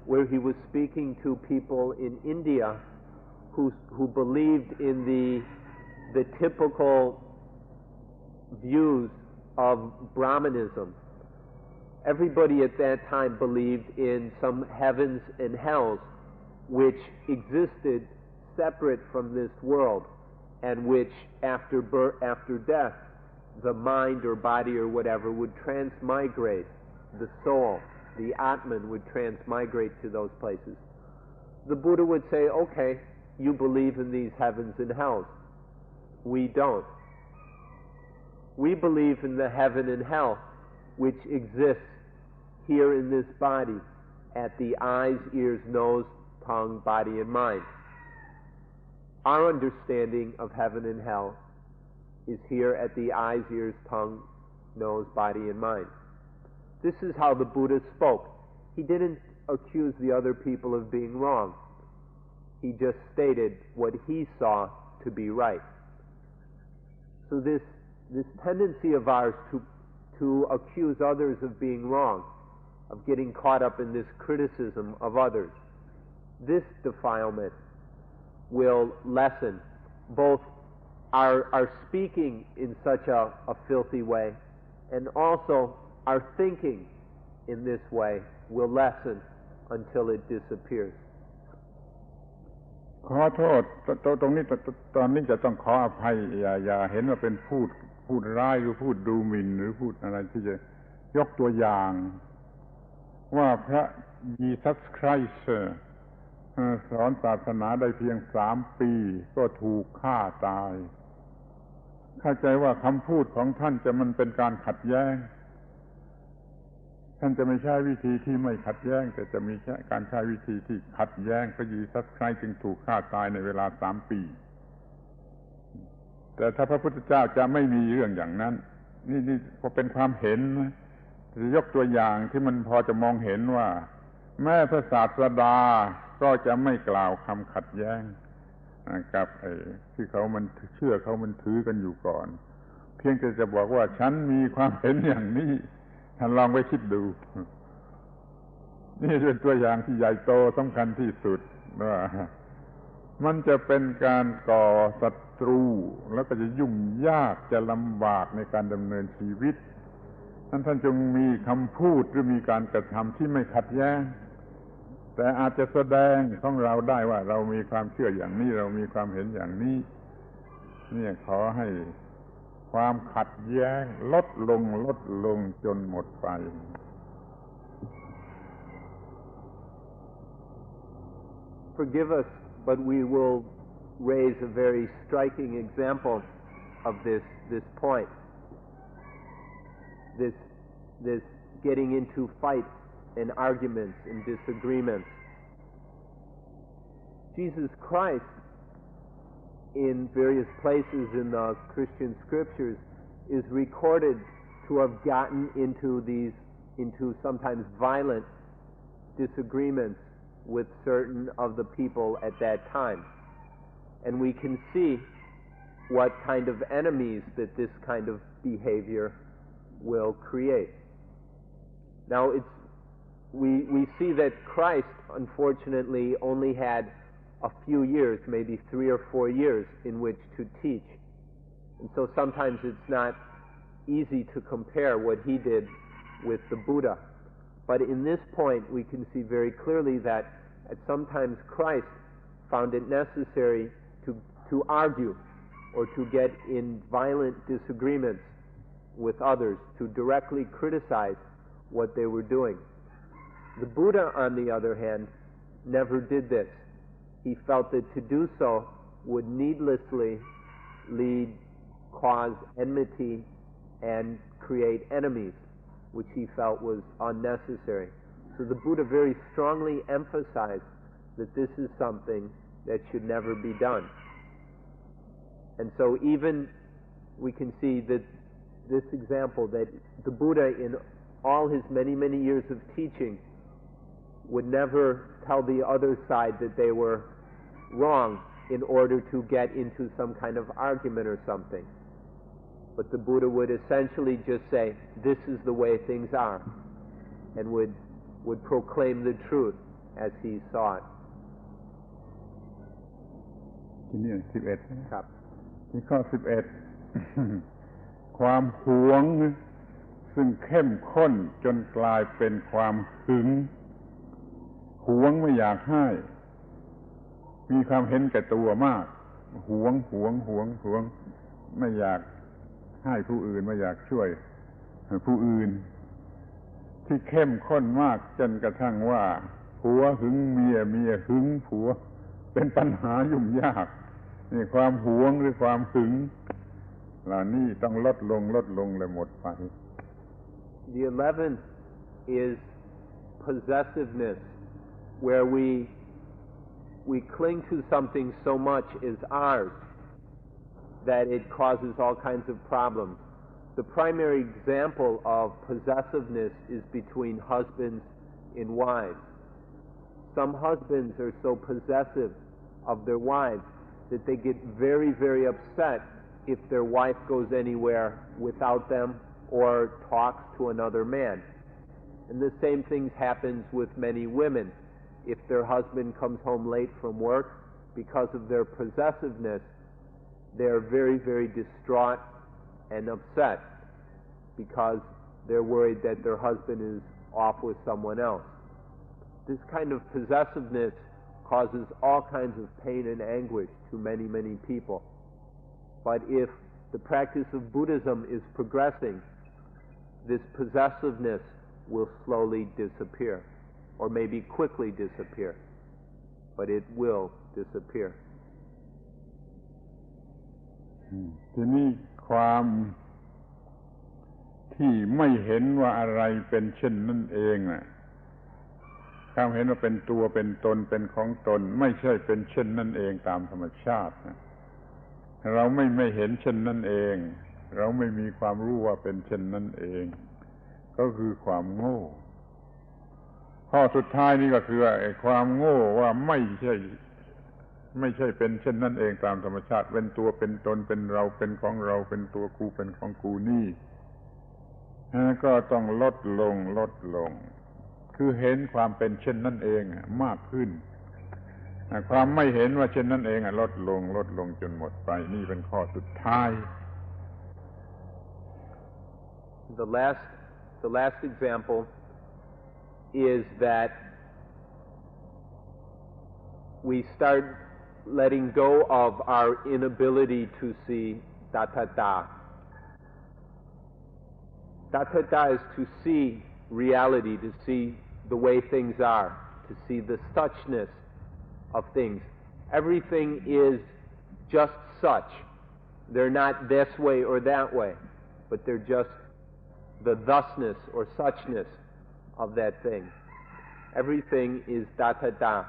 where he was speaking to people in India who believed in the typical views of Brahmanism. Everybody at that time believed in some heavens and hells which existed separate from this world, and which after death the mind or body or whatever would transmigrate, the soul, the Atman would transmigrate to those places. The Buddha would say, okay, you believe in these heavens and hells. We don't. We believe in the heaven and hell which exists here in this body at the eyes, ears, nose, tongue, body, and mind. Our understanding of heaven and hell is here at the eyes, ears, tongue, nose, body, and mind. This is how the Buddha spoke. He didn't accuse the other people of being wrong. He just stated what he saw to be right. So this tendency of ours to accuse others of being wrong, of getting caught up in this criticism of others, this defilement will lessen both our speaking in such a filthy way, and also our thinking in this way will lessen until it disappears. ขอโทษตรงนี้ตอนนี้จะต้องขออภัยอย่าเห็นว่าเป็นพูดร้ายหรือพูดดูหมิ่นหรือพูดอะไรที่จะยกตัวอย่างว่าพระยีซัสคริสต์สอนศาสนาได้เพียง3 ปีก็ถูกฆ่าตายเข้าใจว่าคำพูดของท่านมันเป็นการขัดแย้งท่านจะไม่ใช้วิธีที่ไม่ขัดแย้งแต่จะมีการใช้วิธีที่ขัดแย้งพระยีซัสคริสต์จึงถูกฆ่าตายในเวลา3 ปีแต่ถ้าพระพุทธเจ้าจะไม่มีเรื่องอย่างนั้นนี่พอเป็นความเห็นจะยกตัวอย่างที่มันพอจะมองเห็นว่าแม้พระศาสดาก็จะไม่กล่าวคำขัดแย้งกับที่มันเชื่อมันถือกันอยู่ก่อนเพียงแต่จะบอกว่าฉันมีความเห็นอย่างนี้ท่านลองไปคิดดูนี่เป็นตัวอย่างที่ใหญ่โตสำคัญที่สุดว่ามันจะเป็นการก่อศัตรูแล้วก็จะยุ่งยากจะลำบากในการดำเนินชีวิตท่านจงมีคำพูดหรือมีการกระทำที่ไม่ขัดแย้งแต่อาจจะแสดงของเราได้ว่าเรามีความเชื่ออย่างนี้เรามีความเห็นอย่างนี้เนี่ยขอให้ความขัดแย้งลดลงจนหมดไป Forgive us, but we will raise a very striking example of this point. This getting into fights and arguments and disagreements. Jesus Christ, in various places in the Christian scriptures, is recorded to have gotten into sometimes violent disagreements with certain of the people at that time. And we can see what kind of enemies that this kind of behavior will create. Now we see that Christ, unfortunately, only had a few years, maybe 3 or 4 years, in which to teach. And so sometimes it's not easy to compare what he did with the Buddha. But in this point, we can see very clearly that at sometimes Christ found it necessary to argue or to get in violent disagreements with others, to directly criticize what they were doing. The Buddha, on the other hand, never did this. He felt that to do so would needlessly cause enmity and create enemies, which he felt was unnecessary. So the Buddha very strongly emphasized that this is something that should never be done. And so even we can see that this example, that the Buddha in all his many, many years of teaching would never tell the other side that they were wrong in order to get into some kind of argument or something. But the Buddha would essentially just say, this is the way things are, and would proclaim the truth as he sought. ที่นี่11ครับที่ข้อ11 ความหวงซึ่งเข้มข้นจนกลายเป็นความหึงหวงไม่อยากให้มีความเห็นแก่ตัวมากหวงไม่อยากให้ผู้อื่นไม่อยากช่วยผู้อื่นที่เข้มข้นมากจนกระทั่งว่าผัวหึงเมียเมียหึงผัวเป็นปัญหายุ่งยากนี่ความหวงหรือความหึงเหล่านี้ต้องลดลงและหมดไป The 11th is possessiveness, where we cling to something so much as ours that it causes all kinds of problems. The primary example of possessiveness is between husbands and wives. Some husbands are so possessive of their wives that they get very, very upset if their wife goes anywhere without them or talks to another man. And the same thing happens with many women. If their husband comes home late from work, because of their possessiveness, they are very, very distraught and upset because they're worried that their husband is off with someone else. This kind of possessiveness causes all kinds of pain and anguish to many, many people. But if the practice of Buddhism is progressing, this possessiveness will slowly disappear, or maybe quickly disappear, but it will disappear. ทีนี้ความที่ไม่เห็นว่าอะไรเป็นเช่นนั่นเองน่ะความเห็นว่าเป็นตัวเป็นตนเป็นของตนไม่ใช่เป็นเช่นนั่นเองตามธรรมชาตินะเราไม่เห็นเช่นนั่นเองเราไม่มีความรู้ว่าเป็นเช่นนั่นเองก็คือความโง่ข้อสุดท้ายนี่ก็คือไอ้ความโง่ว่าไม่ใช่เป็นเช่นนั่นเองตามธรรมชาติเป็นตัวเป็นตนเป็นเราเป็นของเราเป็นตัวกูเป็นของกูนี่ก็ต้องลดลงคือเห็นความเป็นเช่นนั่นเองมากขึ้นความไม่เห็นว่าเช่นนั่นเองลดลงจนหมดไปนี่เป็นข้อสุดท้าย The last example is that we start letting go of our inability to see tathata. Tathata is to see reality, to see the way things are, to see the suchness of things. Everything is just such. They're not this way or that way, but they're just the thusness or suchness of that thing. Everything is tathata.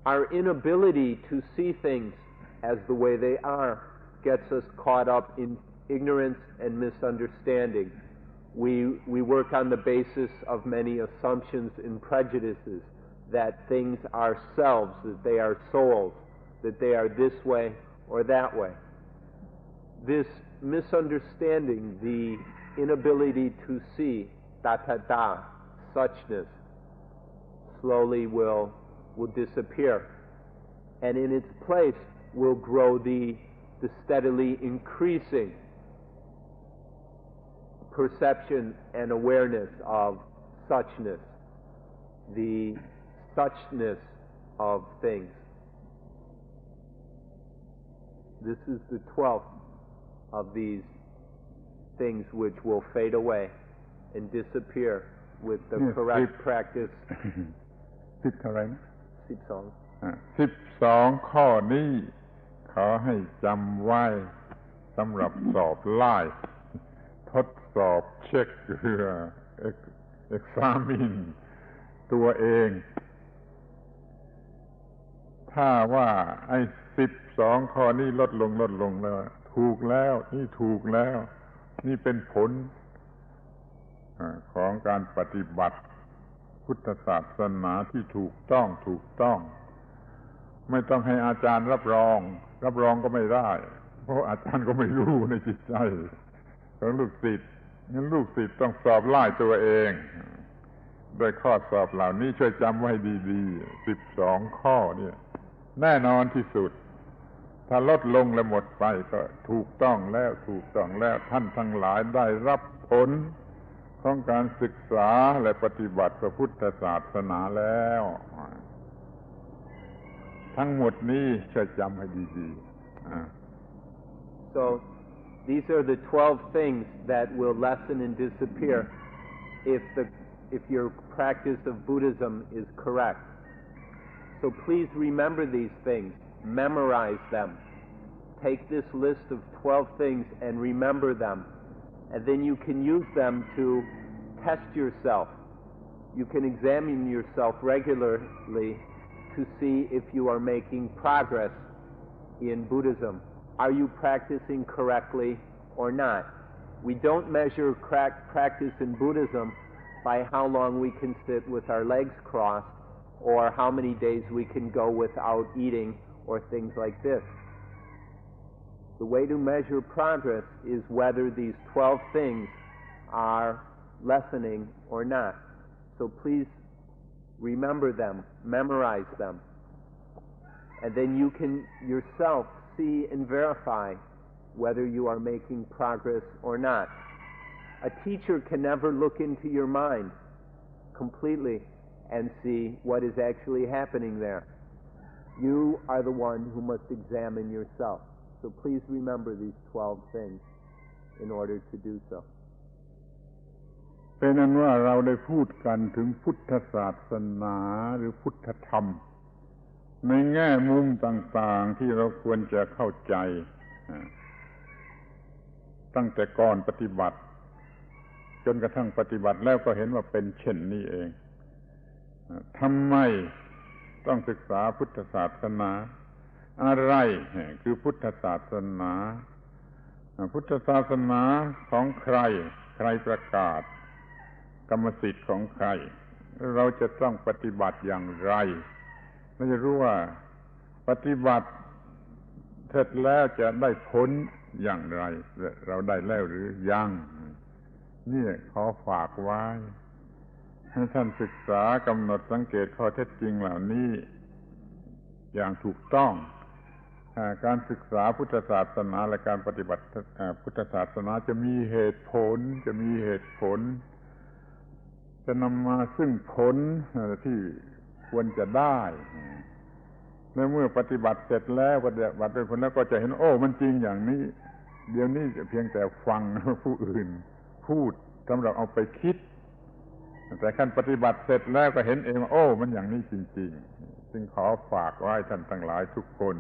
Our inability to see things as the way they are gets us caught up in ignorance and misunderstanding. We work on the basis of many assumptions and prejudices that things are selves, that they are souls, that they are this way or that way. This misunderstanding, the inability to see tathata, suchness, slowly will disappear, and in its place will grow the steadily increasing perception and awareness of suchness, the suchness of things. This is the 12th of these things which will fade away and disappear with the correct practice. 10 เท่าไหร่นะ12 ข้อนี้ขอให้จำไว้สำหรับสอบไล่ทดสอบเช็คเพื่อ examine ตัวเองถ้าว่าไอ้12ข้อนี้ลดลงแล้วถูกแล้วนี่ถูกแล้วนี่เป็นผลของการปฏิบัติพุทธศาสนาที่ถูกต้องไม่ต้องให้อาจารย์รับรองก็ไม่ได้เพราะอาจารย์ก็ไม่รู้ในจิตใจของลูกศิษย์งั้นลูกศิษย์ต้องสอบไล่ตัวเอง โดยข้อสอบเหล่านี้ช่วยจำไว้ดีๆ12ข้อเนี่ยแน่นอนที่สุดถ้าลดลงและหมดไปก็ถูกต้องแล้วท่านทั้งหลายได้รับผลของการศึกษาและปฏิบัติพระพุทธศาสนาแล้วทั้งหมดนี้ช่วยจำให้ดีๆ So these are the 12 things that will lessen and disappear if your practice of Buddhism is correct. So please remember these things, memorize them. Take this list of 12 things and remember them, and then you can use them to test yourself. You can examine yourself regularly to see if you are making progress in Buddhism. Are you practicing correctly or not? We don't measure practice in Buddhism by how long we can sit with our legs crossed or how many days we can go without eating or things like this. The way to measure progress is whether these 12 things are lessening or not. So please remember them, memorize them, and then you can yourself see and verify whether you are making progress or not. A teacher can never look into your mind completely and see what is actually happening there. You are the one who must examine yourself. So please remember these 12 things in order to do so. เป็นนั้นว่าเราได้พูดกันถึงพุทธศาสนาหรือพุทธธรรมในแง่มุมต่างๆที่เราควรจะเข้าใจตั้งแต่ก่อนปฏิบัติจนกระทั่งปฏิบัติแล้วก็เห็นว่าเป็นเช่นนี้เองทำไมต้องศึกษาพุทธศาสนาอะไรคือพุทธศาสนาพุทธศาสนาของใครประกาศกรรมสิทธิ์ของใครเราจะต้องปฏิบัติอย่างไรเราจะรู้ว่าปฏิบัติเสร็จแล้วจะได้ผลอย่างไรเราได้แล้วหรือยังนี่ขอฝากไว้ให้ท่านศึกษากำหนดสังเกตข้อเท็จจริงเหล่านี้อย่างถูกต้องการศึกษาพุทธศาสนาและการปฏิบัติพุทธศาสนาจะมีเหตุผลจะนำมาซึ่งผลที่ควรจะได้และเมื่อปฏิบัติเสร็จแล้วปฏิบัติเป็นผลแล้วก็จะเห็นโอ้มันจริงอย่างนี้เดี๋ยวนี้เพียงแต่ฟังผู้อื่นพูดสำหรับเอาไปคิดแต่ขั้นปฏิบัติเสร็จแล้วก็เห็นเองว่าโอ้มันอย่างนี้จริงๆจึงขอฝากไว้ท่านทั้งหลายทุกคน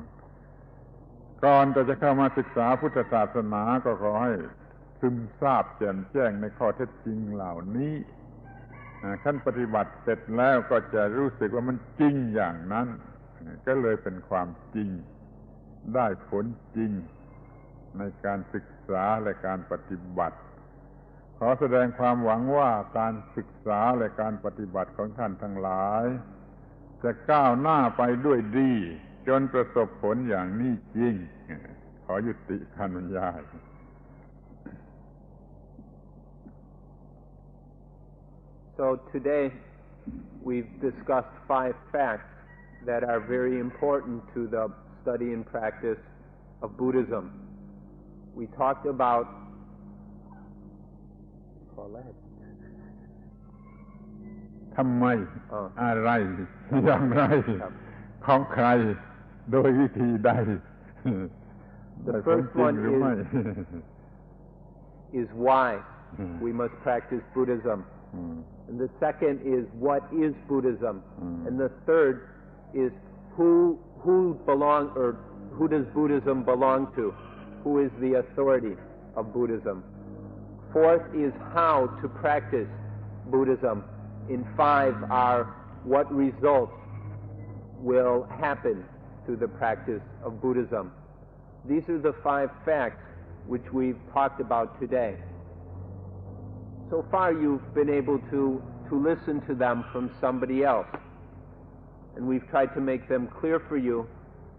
ก่อนจะเข้ามาศึกษาพุทธศาสนาก็ขอให้ซึมซาบแจ่มแจ้งในข้อเท็จจริงเหล่านี้ขั้นปฏิบัติเสร็จแล้วก็จะรู้สึกว่ามันจริงอย่างนั้นก็เลยเป็นความจริงได้ผลจริงในการศึกษาและการปฏิบัติขอแสดงความหวังว่าการศึกษาและการปฏิบัติของท่านทั้งหลายจะก้าวหน้าไปด้วยดีจนประสบผลอย่างนี้จริงขอยุติการบรรยาย So today we've discussed 5 facts that are very important to the study and practice of Buddhism. We talked about ทำไมอะไรอย่างไรของใครโดยวิธีใด The first one is why we must practice Buddhism. And the second is what is Buddhism. And the third is who does Buddhism belong to? Who is the authority of Buddhism? Fourth is how to practice Buddhism. In 5 are what results will happen through the practice of Buddhism. These are the 5 facts which we've talked about today. So far you've been able to listen to them from somebody else. And we've tried to make them clear for you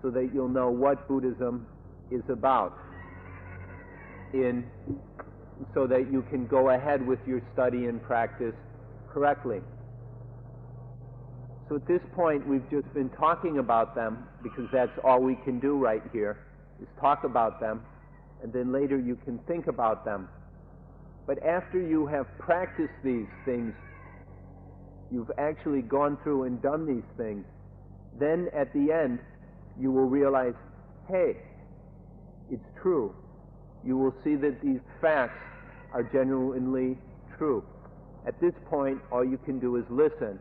so that you'll know what Buddhism is about, so that you can go ahead with your study and practice correctly. So at this point, we've just been talking about them because that's all we can do right here, is talk about them, and then later you can think about them. But after you have practiced these things, you've actually gone through and done these things, then at the end, you will realize, hey, it's true. You will see that these facts are genuinely true. At this point, all you can do is listen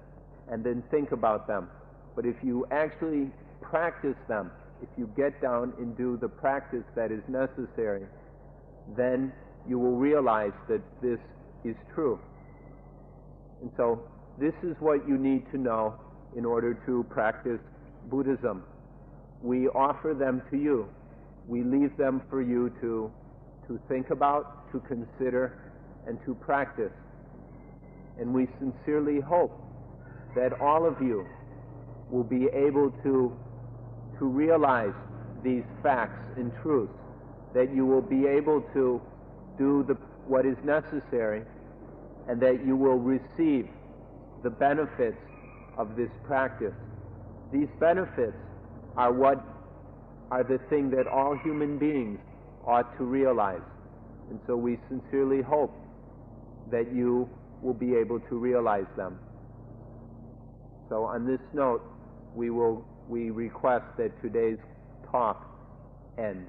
and then think about them. But if you actually practice them, if you get down and do the practice that is necessary, then you will realize that this is true. And so this is what you need to know in order to practice Buddhism. We offer them to you. We leave them for you to think about, to consider, and to practice. And we sincerely hope that all of you will be able to realize these facts and truths, that you will be able to do what is necessary, and that you will receive the benefits of this practice. These benefits are the thing that all human beings ought to realize. And so we sincerely hope that you will be able to realize them. So on this note, we request that today's talk end.